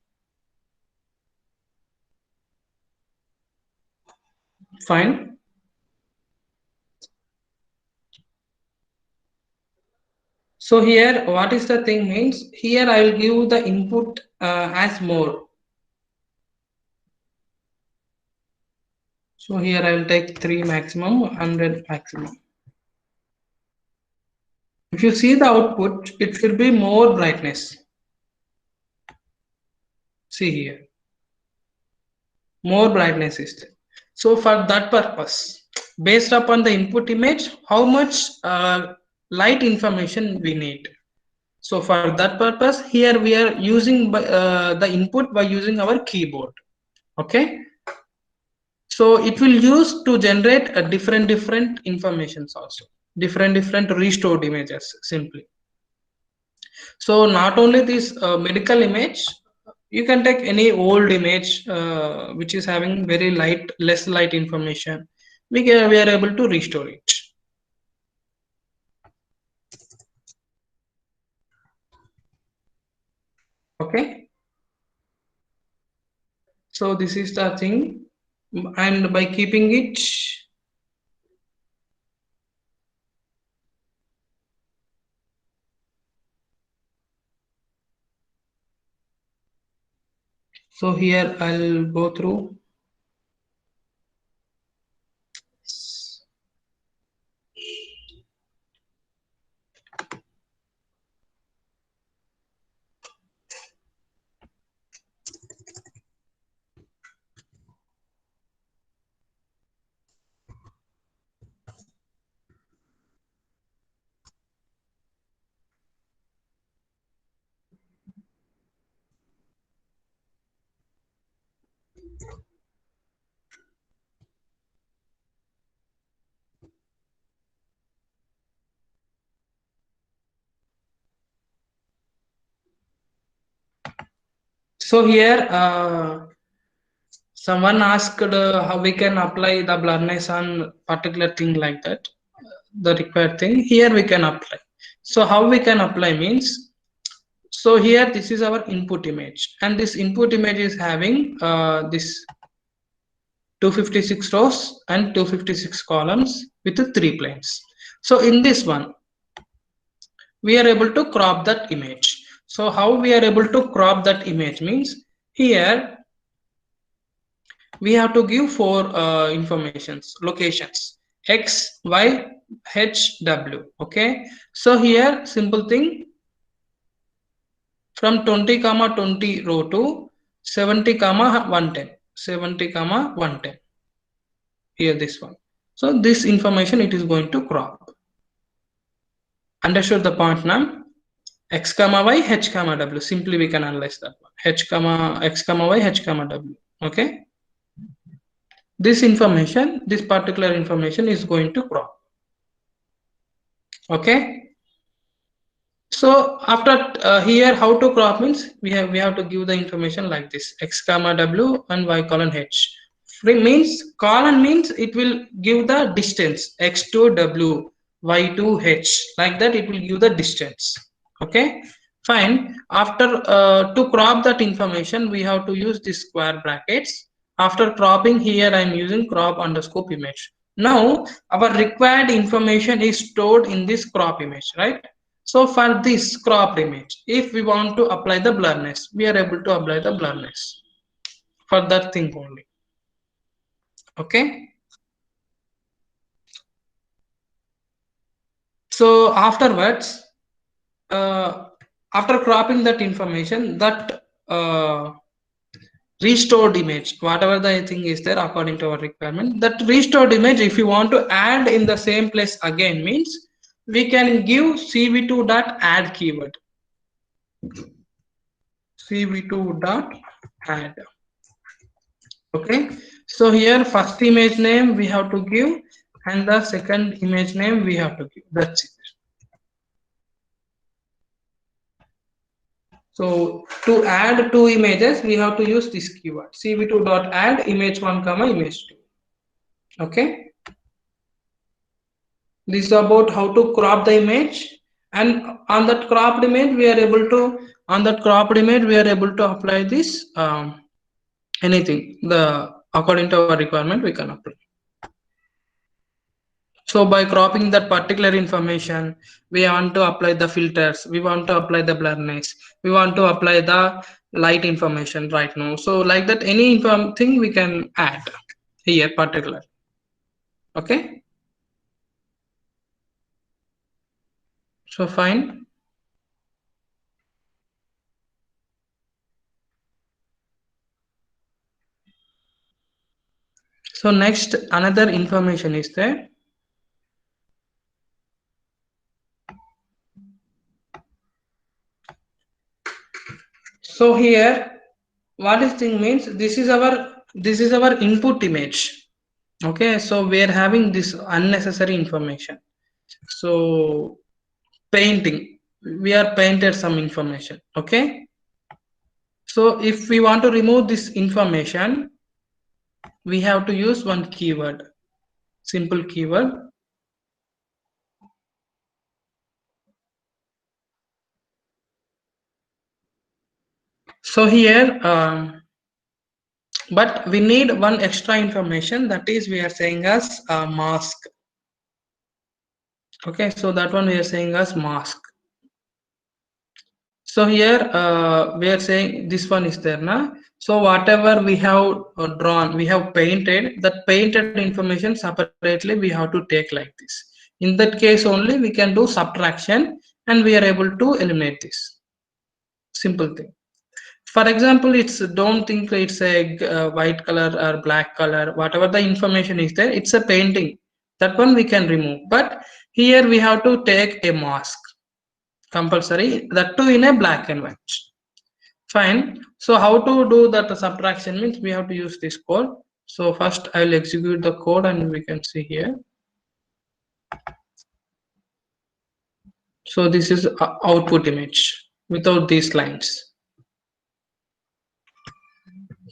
Speaker 1: Fine. So here, what is the thing means? Here I will give the input as more. So here I will take 3 maximum, 100 maximum. If you see the output, it will be more brightness. See here, more brightness is there. So for that purpose, based upon the input image, how much light information we need. So for that purpose, here we are using the input by using our keyboard. Okay. So it will use to generate a different informations also, different restored images simply. So not only this medical image, you can take any old image which is having very less light information. We are able to restore it. Okay. So this is the thing, and by keeping it, so here I'll go through. So here someone asked how we can apply the blurriness on particular thing like that, the required thing. Here we can apply. So how we can apply means, so here this is our input image, and this input image is having this 256 rows and 256 columns with 3 planes. So in this one, we are able to crop that image. So how we are able to crop that image means, here we have to give 4 informations, locations, X, Y, H, W. Okay. So here simple thing, from 20 comma 20 row to 70 comma 110, 70 comma 110, here this one. So this information it is going to crop. Understood the point now? X comma y, h comma w, simply we can analyze that one. H comma x comma y, h comma w. Okay, this information, this particular information is going to crop. Okay, so after here how to crop means we have to give the information like this: x comma w and y colon h. Means colon means it will give the distance x to w, y to h, like that it will give the distance. Okay, fine. After to crop that information we have to use this square brackets. After cropping, here I am using crop underscore image. Now our required information is stored in this crop image, right? So for this cropped image, if we want to apply the blurriness, we are able to apply the blurriness for that thing only. Okay, so afterwards, after cropping that information, that restored image, whatever the thing is there according to our requirement, that restored image, if you want to add in the same place again, means we can give cv2.add keyword. cv2.add. Okay, so here first image name we have to give and the second image name we have to give. That's it. So to add two images, we have to use this keyword cv2.add image1 comma image2. Okay, this is about how to crop the image, and on that cropped image we are able to apply this anything the according to our requirement we can apply. So by cropping that particular information, we want to apply the filters, we want to apply the blurriness, we want to apply the light information right now. So like that, any thing we can add here particular. Okay, so fine. So next, another information is there. So here, what this thing means, this is our input image. Okay, so we are having this unnecessary information. So painting, we are painted some information. Okay, so if we want to remove this information, we have to use one keyword, simple keyword. So here but we need one extra information, that is we are saying as mask. Okay, so that one we are saying as mask. So here we are saying this one is there now. So whatever we have drawn, we have painted, that painted information separately we have to take like this. In that case only we can do subtraction and we are able to eliminate this. Simple thing. For example, it's don't think it's a white color or black color, whatever the information is there, it's a painting, that one we can remove. But here we have to take a mask compulsory, that too in a black and white. Fine. So how to do that subtraction means we have to use this code. So first I will execute the code and we can see here. So this is output image without these lines.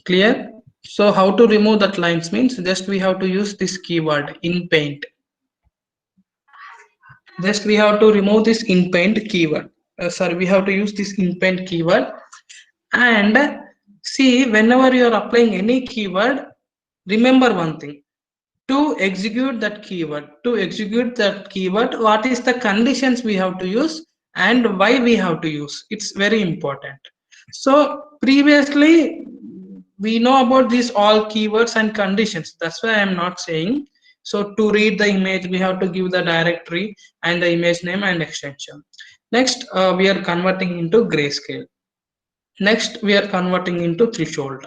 Speaker 1: Clear? So how to remove that lines means just we have to use this keyword in paint. Just we have to remove this in paint keyword. Sorry, we have to use this in paint keyword. And see, whenever you are applying any keyword, remember one thing: to execute that keyword, what is the conditions we have to use and why we have to use. It's very important. So previously we know about these all keywords and conditions, that's why I am not saying. So to read the image we have to give the directory and the image name and extension. Next we are converting into grayscale. Next, we are converting into threshold.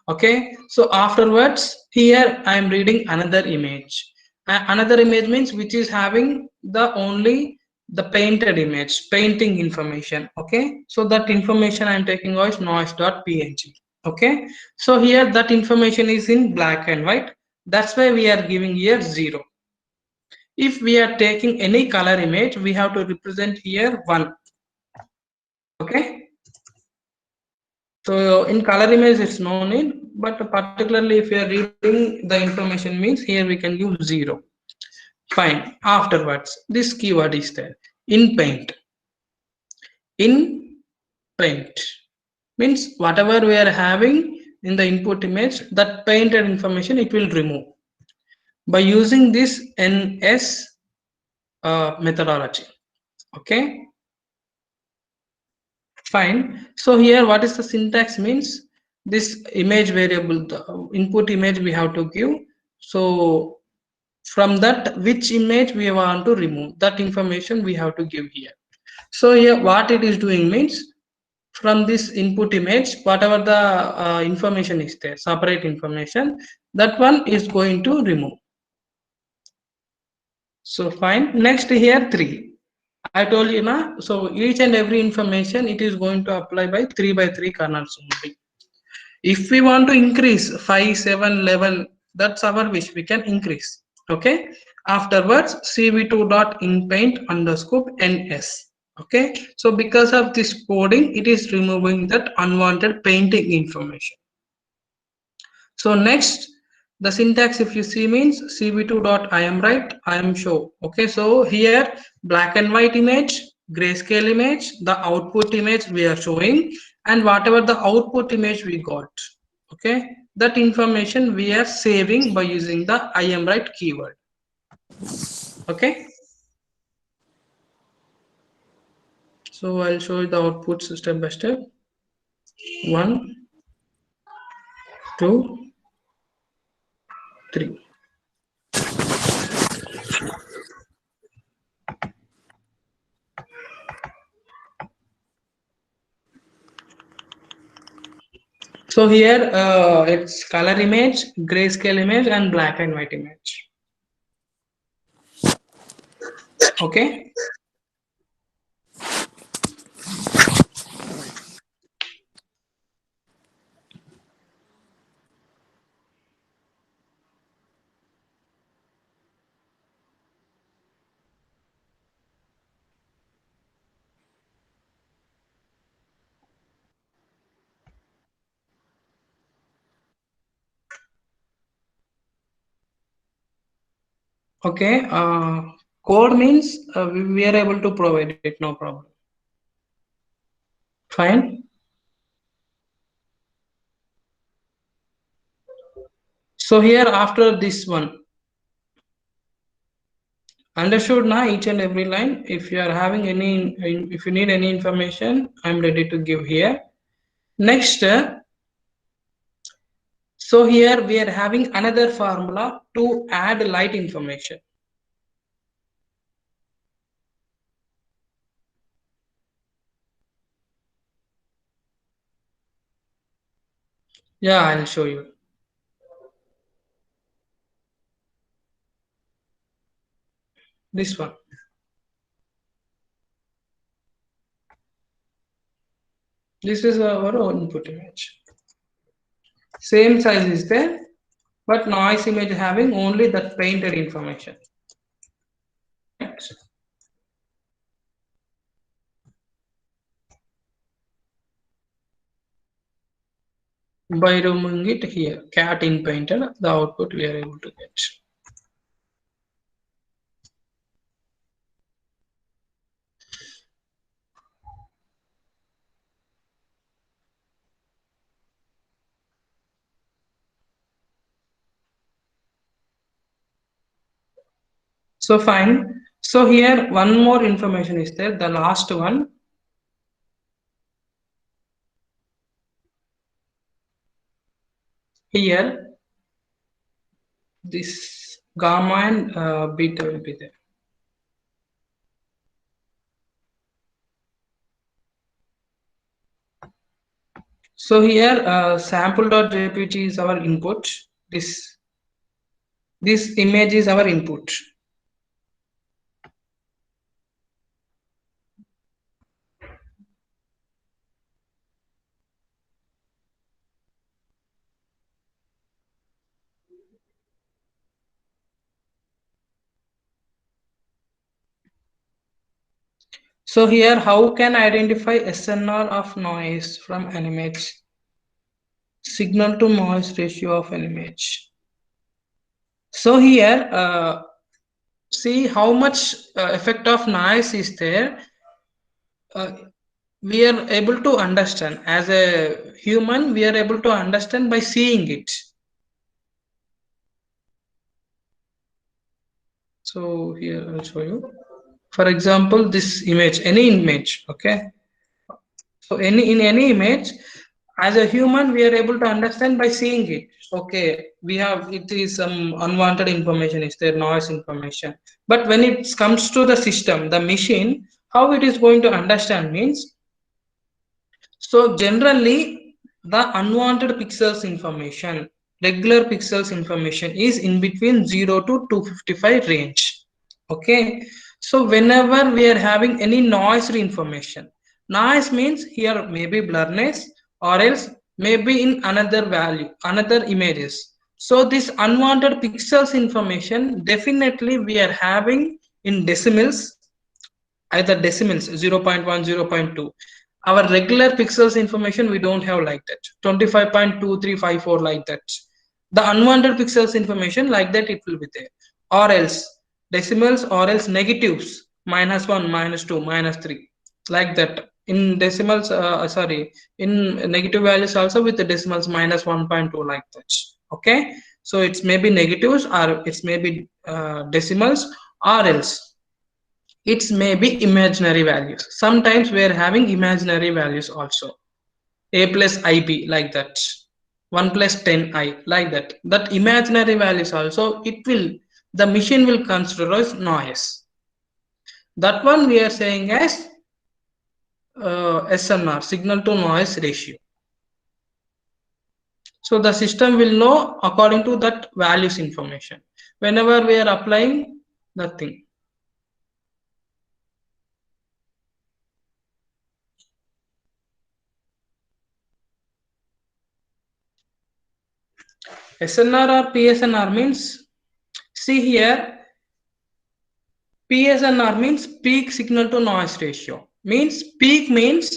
Speaker 1: Okay, so afterwards, here I am reading another image. Another image means which is having the only the painted image, painting information. Okay, so that information I am taking as noise.png. Okay, so here that information is in black and white. That's why we are giving here 0. If we are taking any color image, we have to represent here 1. Okay, so in color image it's no need, but particularly if you are reading the information means here we can use 0. Fine. Afterwards, this keyword is there in paint. In paint means whatever we are having in the input image, that painted information it will remove by using this NS methodology. Okay, fine. So here what is the syntax means, this image variable, the input image we have to give. So from that which image we want to remove, that information we have to give here. So here what it is doing means, from this input image whatever the information is there, separate information, that one is going to remove. So fine. Next here 3. I told you na. So each and every information it is going to apply by 3 by 3 kernels only. If we want to increase 5, 7, 11, that's our wish. We can increase. Okay. Afterwards, cv2.inpaint underscore ns. Okay. So because of this coding, it is removing that unwanted painting information. So next, the syntax if you see means cv2.iamWrite, iamShow. Okay, so here black and white image, grayscale image, the output image we are showing, and whatever the output image we got. Okay, that information we are saving by using the iamWrite keyword. Okay, so I'll show you the output step by step. 1, 2, 3. So here it's color image, grayscale image, and black and white image. Okay. Okay. Code means we are able to provide it, no problem. Fine. So here after this one, understood now each and every line. If you are having any, if you need any information, I'm ready to give here. Next, so here we are having another formula to add light information. Yeah, I'll show you. This one. This is our input image. Same size is there, but noise image having only that painted information. By removing it here, cat in painted, the output we are able to get. So fine. So here one more information is there, the last one. Here, this gamma and beta will be there. So here sample.jpg is our input. This image is our input. So here, how can I identify SNR of noise from an image? Signal to noise ratio of an image. So here, see how much effect of noise is there. We are able to understand as a human. We are able to understand by seeing it. So here I'll show you. For example, this image, any image, okay. So in any image, as a human, we are able to understand by seeing it. Okay, we have it is some unwanted information, is there noise information. But when it comes to the system, the machine, how it is going to understand means. So generally, the unwanted pixels information, regular pixels information is in between 0 to 255 range. Okay, so whenever we are having any noise information, noise means here maybe blurriness or else maybe in another value, another images. So this unwanted pixels information definitely we are having in decimals, either decimals 0 0.1, 0 0.2. Our regular pixels information we don't have like that, 25.2354 like that. The unwanted pixels information like that it will be there, or else decimals or else negatives, -1, -2, -3 like that. In decimals, sorry, in negative values also with the decimals -1.2 like that. Okay, so it's maybe negatives or it's maybe decimals, or else it's maybe imaginary values. Sometimes we are having imaginary values also, a plus ib like that, 1 plus 10i like that. That imaginary values also it will, the machine will consider as noise. That one we are saying as SNR, signal to noise ratio. So the system will know according to that values information whenever we are applying the thing. SNR or PSNR means, see here, PSNR means peak signal to noise ratio. Means peak means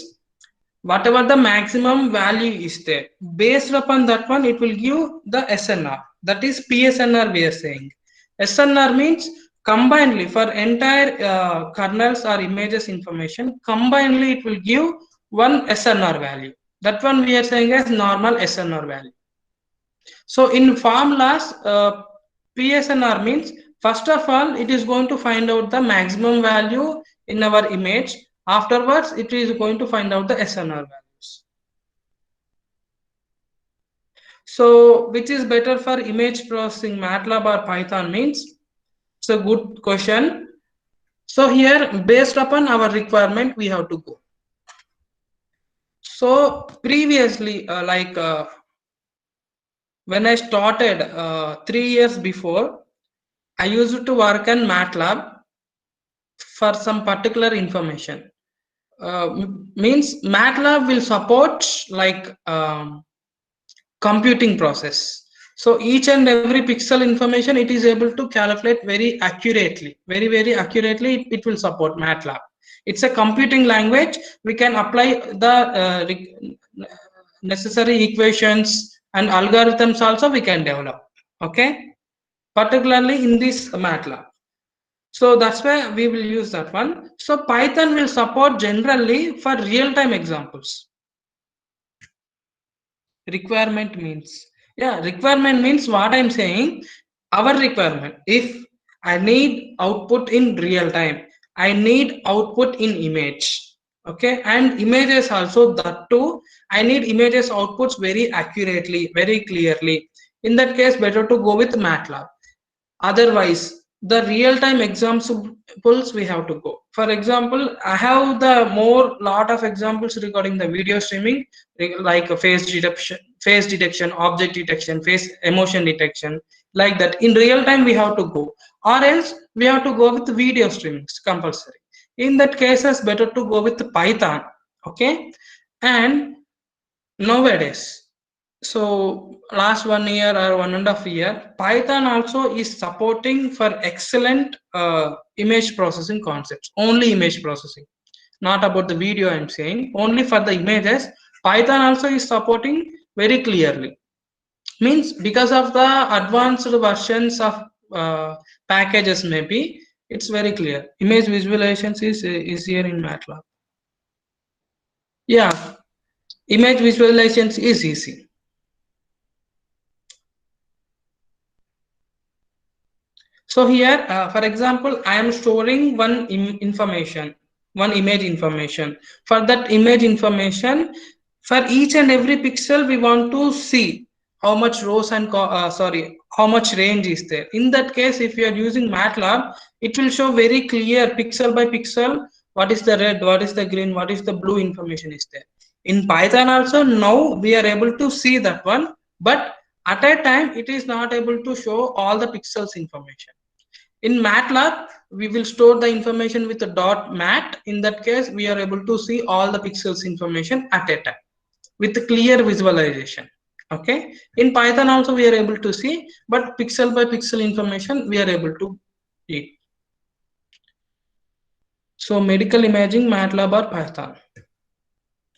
Speaker 1: whatever the maximum value is there. Based upon that one, it will give the SNR. That is PSNR we are saying. SNR means combinedly for entire kernels or images information, combinedly it will give one SNR value. That one we are saying as normal SNR value. So in formulas, PSNR means first of all it is going to find out the maximum value in our image. Afterwards, it is going to find out the SNR values. So which is better for image processing, MATLAB or Python means? It's a good question. So here, based upon our requirement, we have to go. So previously, when I started 3 years before, I used to work on MATLAB for some particular information. Means MATLAB will support like computing process. So each and every pixel information it is able to calculate very accurately, very accurately. It will support MATLAB. It's a computing language. We can apply the necessary equations and algorithms also we can develop. Okay, particularly in this MATLAB. So that's why we will use that one. So Python will support generally for real-time examples. Requirement means, yeah, requirement means what I'm saying, our requirement. If I need output in real time, I need output in image. Okay, and images also, that too, I need images outputs very accurately, very clearly. In that case, better to go with MATLAB. Otherwise, the real-time examples we have to go. For example, I have the lot of examples regarding the video streaming, like a face detection, object detection, face emotion detection, like that. In real time, we have to go, or else we have to go with video streaming compulsory. In that case, it's better to go with Python. Okay, and nowadays, so last 1 year or 1.5 year, Python also is supporting for excellent image processing concepts, only image processing, not about the video. I'm saying only for the images. Python also is supporting very clearly. Means because of the advanced versions of packages, maybe it's very clear. Image visualizations is here in MATLAB. Yeah, image visualizations is easy. So here, for example, I am storing one information, one image information. For that image information, for each and every pixel, we want to see how much rows and how much range is there. In that case, if you are using MATLAB, it will show very clear pixel by pixel what is the red, what is the green, what is the blue information is there. In Python also, now we are able to see that one, but at a time it is not able to show all the pixels information. In MATLAB, we will store the information with a .mat. In that case, we are able to see all the pixels information at a time with clear visualization. Okay. In Python also we are able to see, but pixel by pixel information we are able to see. So medical imaging, MATLAB or Python.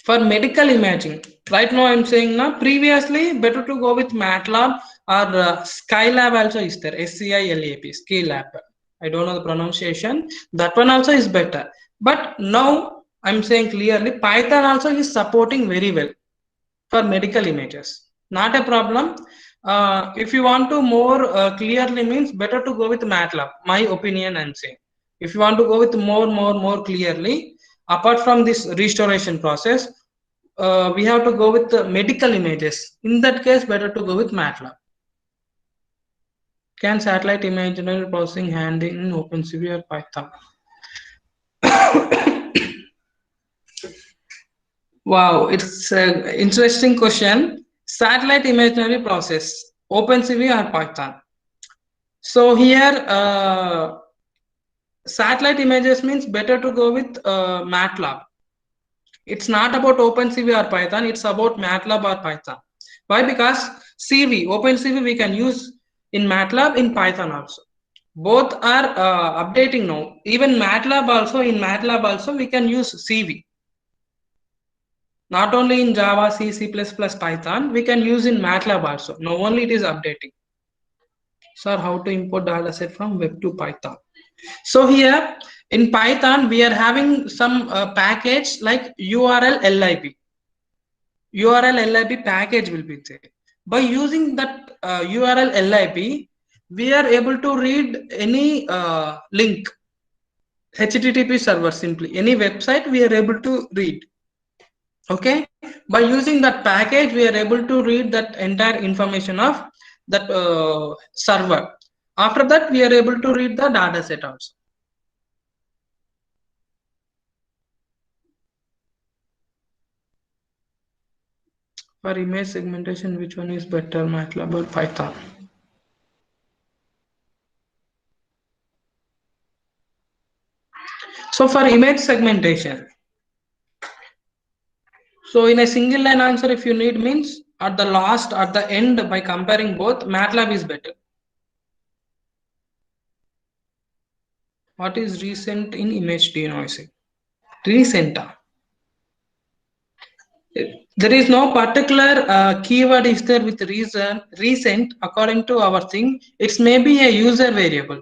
Speaker 1: For medical imaging, right now I'm saying now, previously better to go with MATLAB or Skylab also is there, SCILAB, Skylab. I don't know the pronunciation. That one also is better. But now I'm saying clearly Python also is supporting very well for medical images. Not a problem. If you want to more clearly, means better to go with MATLAB. My opinion, I'm saying. If you want to go with more clearly, apart from this restoration process, we have to go with the medical images. In that case, better to go with MATLAB. Can satellite imagery processing hand in OpenCV or Python? Wow, it's an interesting question. Satellite imagery process, OpenCV or Python? So here, satellite images means better to go with MATLAB. It's not about OpenCV or Python, it's about MATLAB or Python. Why? Because OpenCV we can use in MATLAB, in Python also. Both are updating now. Even MATLAB also, we can use CV. Not only in Java, C++, Python, we can use in MATLAB also. Now only it is updating. Sir, how to import dataset from web to Python? So here in Python, we are having some package like URL lib. URL lib package will be there. By using that URL lib, we are able to read any link, HTTP server, simply any website we are able to read. Okay, by using that package, we are able to read that entire information of that server. After that, we are able to read the data set also. For image segmentation, which one is better, MATLAB or Python? So for image segmentation, so in a single line answer, if you need, means at the end, by comparing both, MATLAB is better. What is recent in image denoising? Recent. There is no particular keyword is there with recent according to our thing. It's maybe a user variable.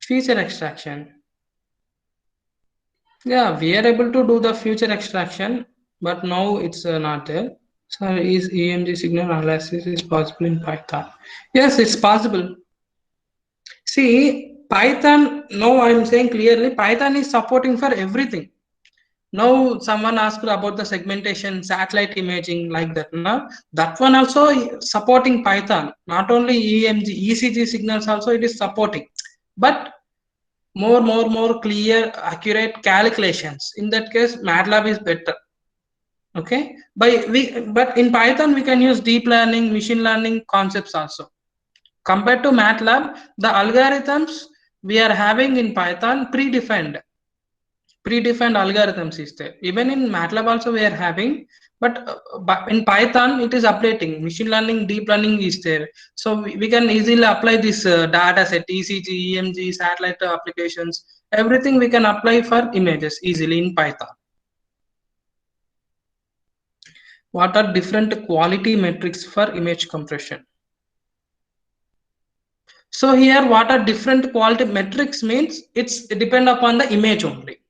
Speaker 1: Feature extraction. Yeah, we are able to do the feature extraction, but now it's not there. So is EMG signal analysis is possible in Python? Yes, it's possible. See, Python, no, I'm saying clearly, Python is supporting for everything. Now someone asked about the segmentation, satellite imaging, like that. No? That one also supporting Python. Not only EMG, ECG signals also it is supporting, but more clear, accurate calculations. In that case, MATLAB is better. Okay, but in Python we can use deep learning, machine learning concepts also. Compared to MATLAB, the algorithms we are having in Python predefined algorithms is there. Even in MATLAB also we are having, but in Python it is updating. Machine learning, deep learning is there. So we can easily apply this data set, ECG, EMG, satellite applications, everything we can apply for images easily in Python. What are different quality metrics for image compression? So here what are different quality metrics means it depend upon the image only.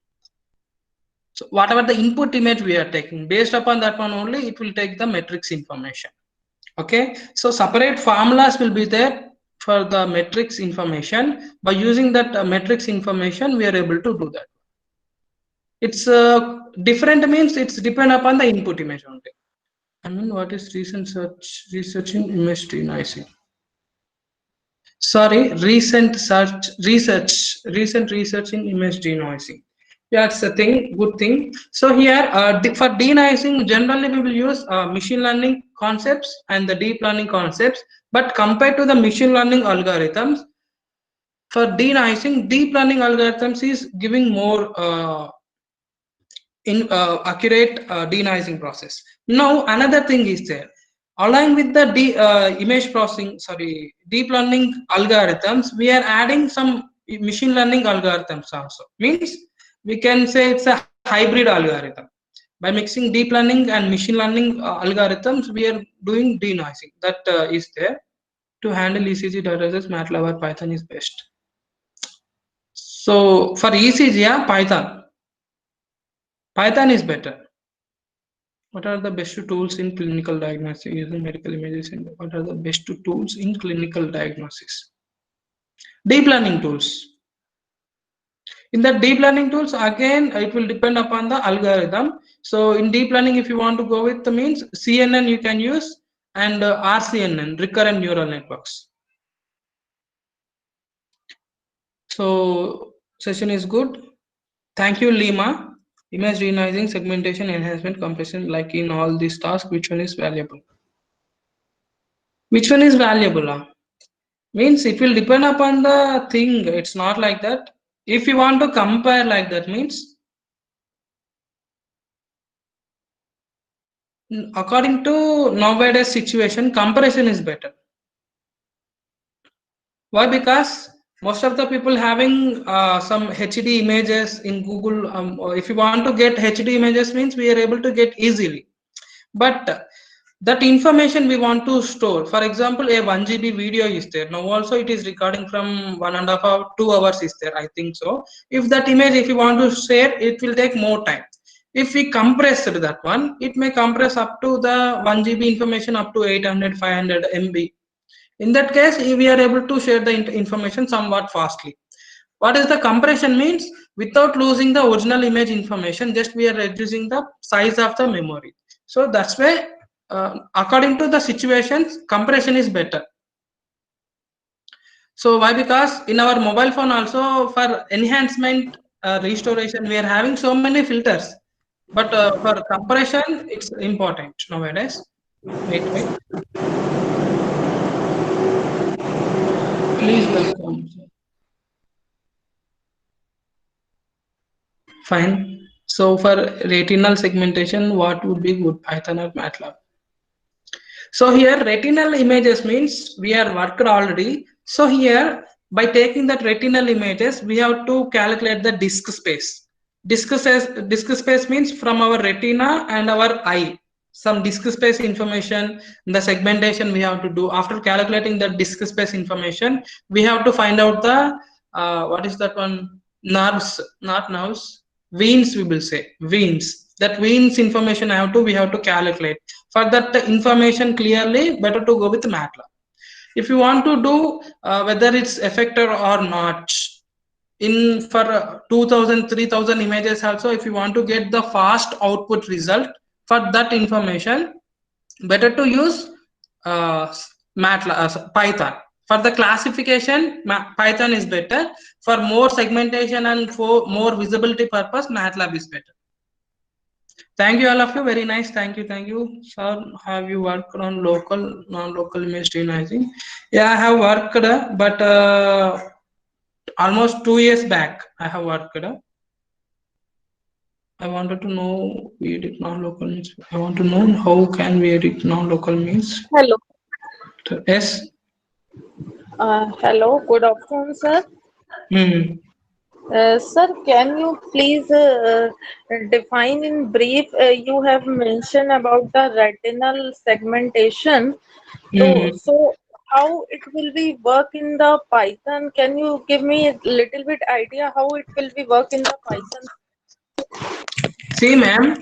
Speaker 1: So whatever the input image we are taking, based upon that one only, it will take the metrics information. Okay, so separate formulas will be there for the metrics information. By using that metrics information, we are able to do that. It's different means it's depend upon the input image only. I mean, what is recent research in image denoising? Sorry, recent research in image denoising. Yeah, it's a thing, good thing. So here for denoising, generally we will use machine learning concepts and the deep learning concepts, but compared to the machine learning algorithms, for denoising, deep learning algorithms is giving more accurate denoising process. Now another thing is there, along with the image processing, sorry, deep learning algorithms, we are adding some machine learning algorithms also. Means we can say it's a hybrid algorithm. By mixing deep learning and machine learning algorithms, we are doing denoising. That is there. To handle ECG datasets, MATLAB or Python is best. So for ECG, yeah, Python is better. What are the best tools in clinical diagnosis using medical images? And what are the best tools in clinical diagnosis? Deep learning tools. In the deep learning tools, again, it will depend upon the algorithm. So in deep learning, if you want to go with the means CNN, you can use, and RCNN, recurrent neural networks. So session is good. Thank you, Lima. Image denoising, segmentation, enhancement, compression, like in all these tasks, which one is valuable? Which one is valuable? Means it will depend upon the thing. It's not like that. If you want to compare like that, means according to nowadays situation, comparison is better. Why? Because most of the people having some HD images in Google. If you want to get HD images, means we are able to get easily. But that information we want to store. For example, a 1 GB video is there. Now also it is recording from 1.5 hours, 2 hours is there, I think so. If that image, if you want to share, it will take more time. If we compress that one, it may compress up to the 1 GB information up to 800, 500 MB. In that case, we are able to share the information somewhat fastly. What is the compression means? Without losing the original image information, just we are reducing the size of the memory. So that's why according to the situations, compression is better. So why? Because in our mobile phone also, for enhancement, restoration, we are having so many filters, but for compression it's important nowadays. Wait, please welcome. Fine. So for retinal segmentation, what would be good, Python or MATLAB? So here retinal images means we are worked already. So here by taking that retinal images, we have to calculate the disk space. Disk space means from our retina and our eye. Some disk space information, the segmentation we have to do. After calculating the disk space information, we have to find out the what is that one? Nerves, not nerves, veins, we will say veins. That veins information we have to calculate. For that information clearly, better to go with MATLAB. If you want to do whether it's effector or not, in for 2000 3000 images also, if you want to get the fast output result for that information, better to use MATLAB, Python. For the classification, Python is better. For more segmentation and for more visibility purpose, MATLAB is better. Thank you, all of you. Very nice. Thank you. Thank you. Sir, have you worked on local, non-local image denoising? Yeah, I have worked, but almost 2 years back, I have worked. I wanted to know we edit non-local means. I want to know how can we edit non-local means.
Speaker 4: Hello.
Speaker 1: Yes.
Speaker 4: Hello. Good afternoon, sir.
Speaker 1: Hmm.
Speaker 4: Sir, can you please define in brief? You have mentioned about the retinal segmentation.
Speaker 1: Hmm.
Speaker 4: So how it will be work in the Python? Can you give me a little bit idea how it will be work in the Python?
Speaker 1: See, ma'am,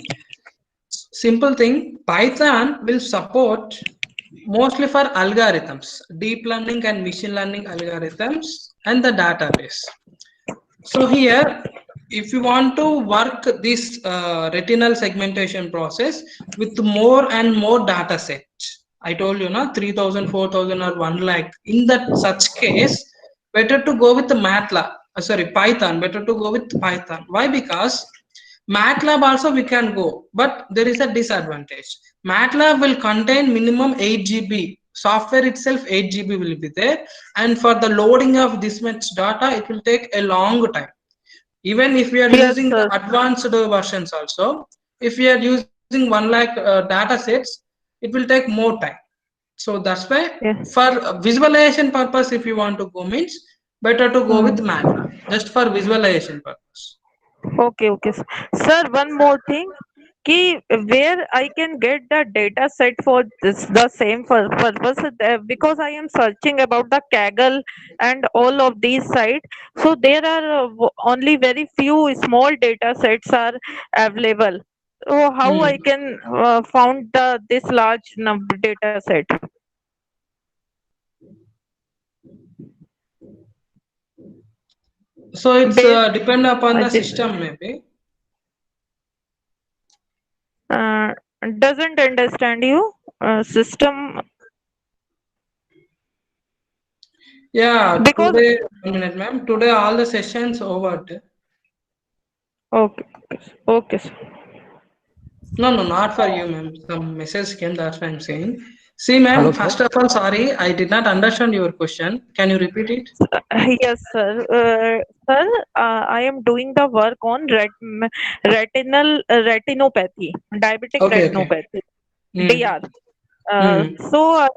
Speaker 1: simple thing. Python will support mostly for algorithms, deep learning and machine learning algorithms, and the database. So here, if you want to work this retinal segmentation process with more and more data sets, I told you, na 3000, 4000, or 1 lakh. In that such case, better to go with the MATLAB. Sorry, Python. Better to go with Python. Why? Because MATLAB also we can go, but there is a disadvantage. MATLAB will contain minimum 8 GB. Software itself 8 GB will be there, and for the loading of this much data, it will take a long time. Even if we are
Speaker 4: Yes,
Speaker 1: using the
Speaker 4: sir.
Speaker 1: advanced versions also, if we are using 1 lakh data sets, it will take more time. So that's why
Speaker 4: Yes.
Speaker 1: for visualization purpose, if you want to go means better to go with MATLAB just for visualization purpose.
Speaker 4: Okay, okay. Sir, one more thing. Ki where I can get the data set for this the same purpose, because I am searching about the Kaggle and all of these sites. So there are only very few small data sets are available. So how
Speaker 1: Hmm.
Speaker 4: I can found the this large number data set?
Speaker 1: So it's
Speaker 4: Based,
Speaker 1: depend upon
Speaker 4: uh,
Speaker 1: the
Speaker 4: the-
Speaker 1: system maybe.
Speaker 4: uh, doesn't understand you system
Speaker 1: Yeah,
Speaker 4: because
Speaker 1: today, 1 minute, ma'am. Today all the sessions over.
Speaker 4: okay, okay, sir.
Speaker 1: No, no, not for you, ma'am. Some message came, that's why I'm saying. See, ma'am,
Speaker 5: Hello, sir.
Speaker 1: first of all, sorry, I did not understand your question. Can you repeat it?
Speaker 4: Yes, sir. Sir, I am doing the work on retinopathy, diabetic
Speaker 1: Okay, okay.
Speaker 4: retinopathy,
Speaker 1: Hmm.
Speaker 4: DR.
Speaker 1: Hmm.
Speaker 4: So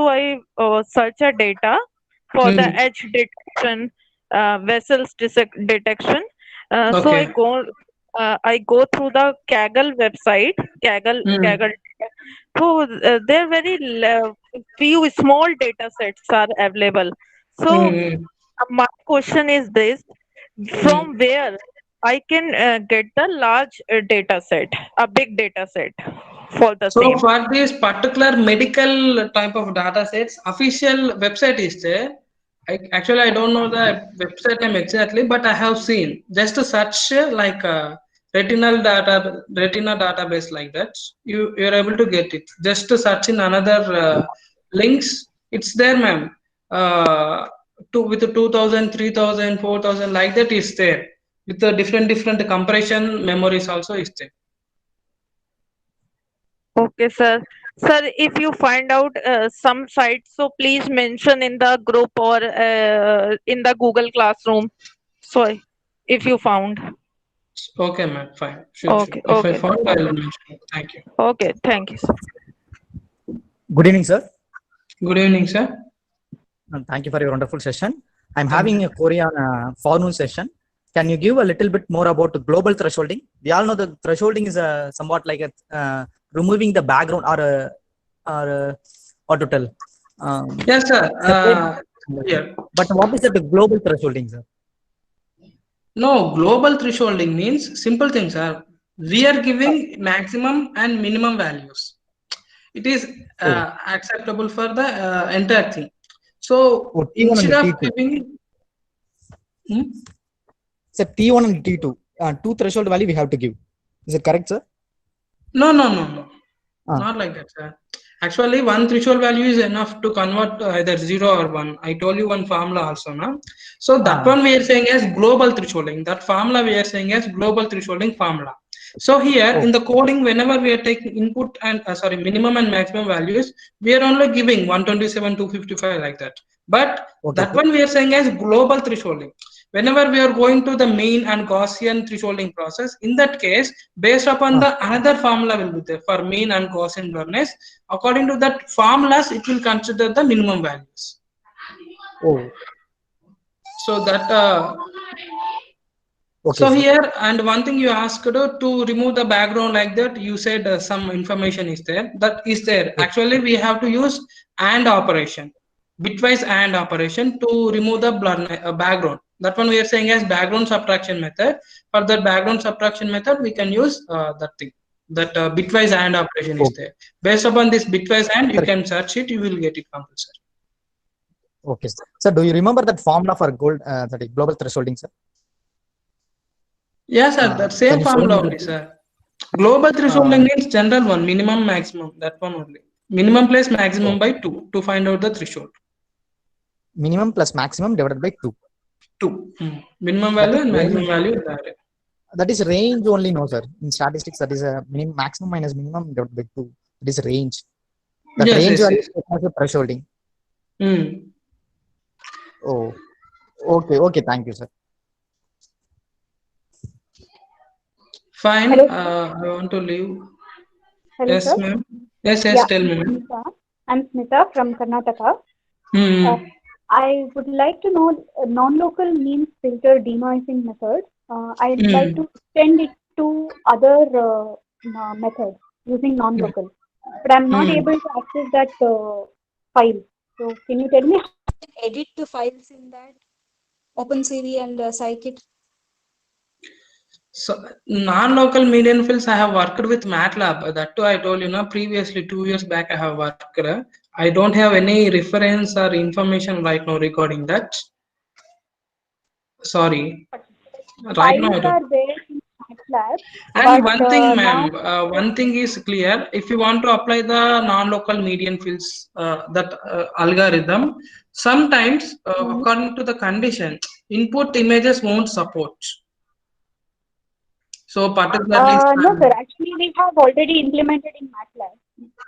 Speaker 4: I search a data for the
Speaker 1: Hmm.
Speaker 4: edge detection, vessels detection. So
Speaker 1: Okay.
Speaker 4: I go through the Kaggle website,
Speaker 1: Hmm.
Speaker 4: Kaggle. So there are very few small data sets are available. So
Speaker 1: Hmm.
Speaker 4: my question is this:
Speaker 1: Hmm.
Speaker 4: from where I can get the large data set, a big data set for the
Speaker 1: So
Speaker 4: same?
Speaker 1: for this particular medical type of data sets, official website is there. Actually, I don't know the website name exactly, but I have seen just to search like retina database like that. You're able to get it. Just to search in another links, it's there, ma'am. With the 2000, 3000, 4000 like that is there. With the different compression memories also is there.
Speaker 4: Okay, sir. Sir, if you find out some sites, so please mention in the group or in the Google Classroom. So, if you found.
Speaker 1: Okay, ma'am. Fine. Sure, sure.
Speaker 4: Okay,
Speaker 1: If I
Speaker 4: okay,
Speaker 1: found, I will
Speaker 4: okay,
Speaker 1: mention it. Thank you.
Speaker 4: okay. Thank you, sir.
Speaker 5: Good evening, sir.
Speaker 1: Good evening, sir.
Speaker 5: And thank you for your wonderful session. I'm
Speaker 1: Thank
Speaker 5: having
Speaker 1: you.
Speaker 5: a query on forenoon session. Can you give a little bit more about the global thresholding? We all know the thresholding is somewhat like removing the background or what to tell.
Speaker 1: Yes, sir.
Speaker 5: Separate.
Speaker 1: Yeah.
Speaker 5: But what is the global thresholding, sir?
Speaker 1: No, global thresholding means simple things, sir. We are giving maximum and minimum values. It is
Speaker 5: Oh,
Speaker 1: acceptable for the entire thing. So
Speaker 5: oh, T1
Speaker 1: instead
Speaker 5: and
Speaker 1: of
Speaker 5: T2.
Speaker 1: giving, hmm?
Speaker 5: So T1 and T2, two threshold value we have to give. Is it correct, sir?
Speaker 1: No, no, no, no.
Speaker 5: Ah.
Speaker 1: Not like that, sir. Actually, one threshold value is enough to convert either 0 or 1. I told you one formula also, no? So that one we are saying as global thresholding. That formula we are saying as global thresholding formula. So here in the coding, whenever we are taking input and minimum and maximum values, we are only giving 127, 255 like that. But that one we are saying as global thresholding. Whenever we are going to the mean and Gaussian thresholding process, in that case, based upon the another formula will be there for mean and Gaussian blurriness. According to that formulas, it will consider the minimum values.
Speaker 5: Oh.
Speaker 1: So that
Speaker 5: Okay,
Speaker 1: so
Speaker 5: sir.
Speaker 1: here, and one thing you asked to remove the background like that, you said some information is there. That is there. Actually, we have to use AND operation, bitwise AND operation to remove the blur background. That one we are saying as background subtraction method. For that background subtraction method, we can use that thing. That bitwise AND operation is there. Based upon this bitwise AND, you can search it. You will get it compulsory.
Speaker 5: Okay, sir. So do you remember that formula for that global thresholding, sir?
Speaker 1: Yes, sir. That same formula only, sir. Global thresholding means general one, minimum, maximum. That one only. Minimum plus maximum by 2 to find out the threshold.
Speaker 5: Minimum plus maximum divided by 2.
Speaker 1: 2. Minimum value and maximum value.
Speaker 5: That is range only, no, sir. In statistics, that is a maximum minus minimum divided by 2. It is range. That range value is thresholding. Oh, okay, okay. Thank you, sir.
Speaker 1: Fine.
Speaker 3: Hello,
Speaker 1: I want to leave.
Speaker 3: hello,
Speaker 1: Yes,
Speaker 3: sir.
Speaker 1: ma'am. Yes,
Speaker 3: Yeah,
Speaker 1: tell me, ma'am.
Speaker 3: I'm Smita from Karnataka. I would like to know non-local means filter denoising method. I'd like to extend it to other methods using non-local, but I'm not able to access that file. So can you tell me how to edit the files in that OpenCV and Scikit?
Speaker 1: So non-local median fields, I have worked with MATLAB. That too, I told you, previously 2 years back, I have worked. I don't have any reference or information right now regarding that. Sorry. Right now, I don't.
Speaker 3: Are there in MATLAB,
Speaker 1: and one thing, ma'am, one thing is clear. If you want to apply the non-local median fields, that algorithm, sometimes according to the condition, input images won't support. So particularly,
Speaker 3: no, sir. Actually, we have already implemented in MATLAB,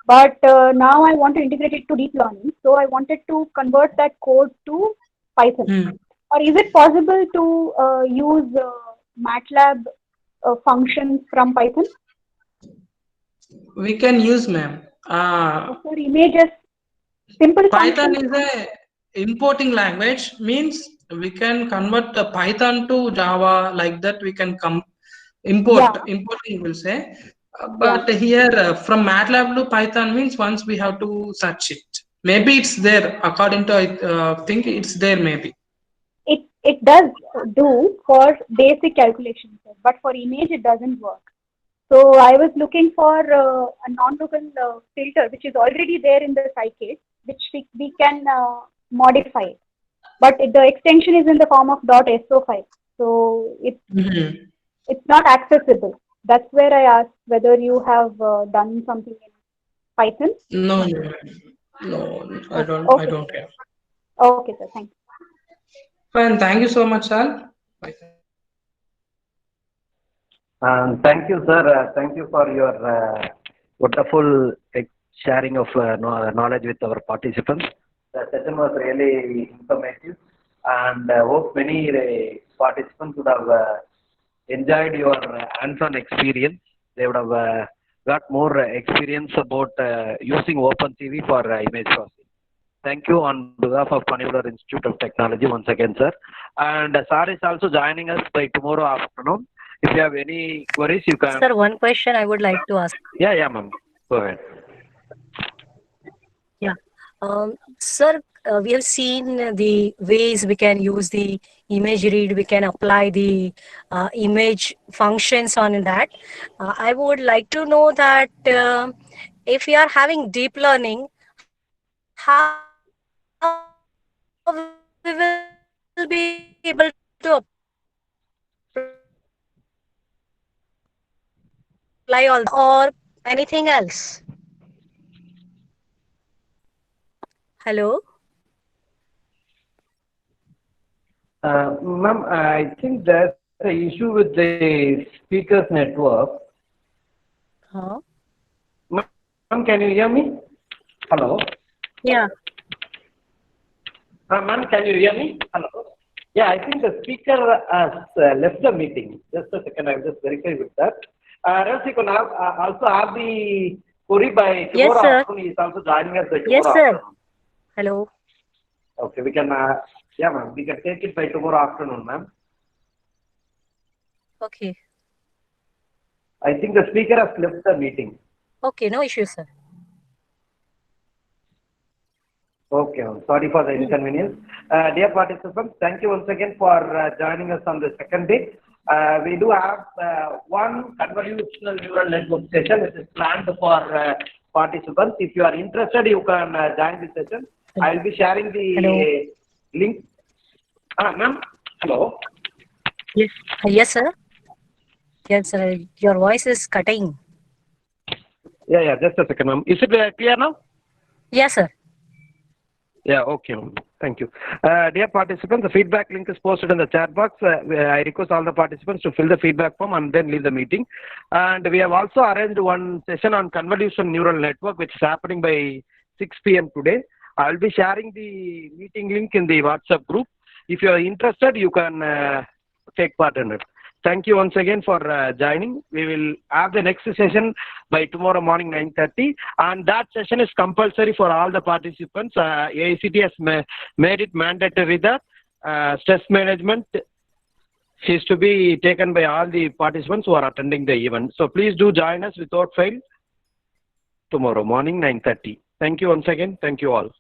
Speaker 3: but now I want to integrate it to deep learning. So I wanted to convert that code to Python. Or is it possible to use MATLAB functions from Python?
Speaker 1: We can use, ma'am.
Speaker 3: For images, simple
Speaker 1: Python
Speaker 3: functions.
Speaker 1: is a importing language, means we can convert the Python to Java like that. We can importing will say. But here from MATLAB to Python means once we have to search it. Maybe it's there according to I think it's there maybe.
Speaker 3: It does do for basic calculations, but for image it doesn't work. So I was looking for a non-local filter which is already there in the Scikit, which we can modify. But the extension is in the form of .so file, so it's not accessible. That's where I asked whether you have done something in Python.
Speaker 1: No, I don't.
Speaker 3: Okay.
Speaker 1: I don't have.
Speaker 3: Okay, sir. Thank you.
Speaker 1: Fine. Thank you so much, sir.
Speaker 2: Thank you, sir. Thank you for your wonderful sharing of knowledge with our participants. The session was really informative, and hope many participants would have enjoyed your hands-on experience. They would have got more experience about using OpenCV for image processing. Thank you on behalf of Panivadar Institute of Technology once again, sir. And sir is also joining us by tomorrow afternoon. If you have any queries, you can.
Speaker 6: Sir, one question I would like to ask.
Speaker 2: Yeah, ma'am. Go ahead.
Speaker 6: Yeah. Sir, we have seen the ways we can use the image read, we can apply the image functions on that. I would like to know that if we are having deep learning, how we will be able to apply the image apply all or anything else? Hello?
Speaker 2: Ma'am, I think there's an issue with the speaker's network.
Speaker 6: Huh?
Speaker 2: Ma'am, can you hear me? Hello?
Speaker 6: Yeah.
Speaker 2: Ma'am, can you hear me? Hello? Yeah, I think the speaker has left the meeting. Just a second, I'll just verify with that. Else you can also have the query by
Speaker 6: Yes,
Speaker 2: tomorrow
Speaker 6: sir.
Speaker 2: afternoon. He is also joining us by tomorrow
Speaker 6: Yes, sir.
Speaker 2: afternoon.
Speaker 6: Hello.
Speaker 2: Okay, we can, yeah, ma'am, we can take it by tomorrow afternoon, ma'am.
Speaker 6: Okay.
Speaker 2: I think the speaker has left the meeting.
Speaker 6: Okay, no issue, sir.
Speaker 2: Okay, ma'am. Sorry for the inconvenience. Dear participants, thank you once again for joining us on the second day. We do have one convolutional neural network session which is planned for participants. If you are interested, you can join the session. I will be sharing the link. Ma'am, hello.
Speaker 6: Yes. Yes, sir. Yes, sir. Your voice is cutting.
Speaker 2: Yeah, just a second, ma'am. Is it clear now?
Speaker 6: Yes, sir.
Speaker 2: Yeah, okay, ma'am. Thank you. Dear participants, the feedback link is posted in the chat box. I request all the participants to fill the feedback form and then leave the meeting. And we have also arranged one session on convolution neural network, which is happening by 6 p.m. today. I will be sharing the meeting link in the WhatsApp group. If you are interested, you can take part in it. Thank you once again for joining. We will have the next session by tomorrow morning 9:30, and that session is compulsory for all the participants. AICTE has made it mandatory that stress management is to be taken by all the participants who are attending the event. So please do join us without fail tomorrow morning 9:30. Thank you once again. Thank you all.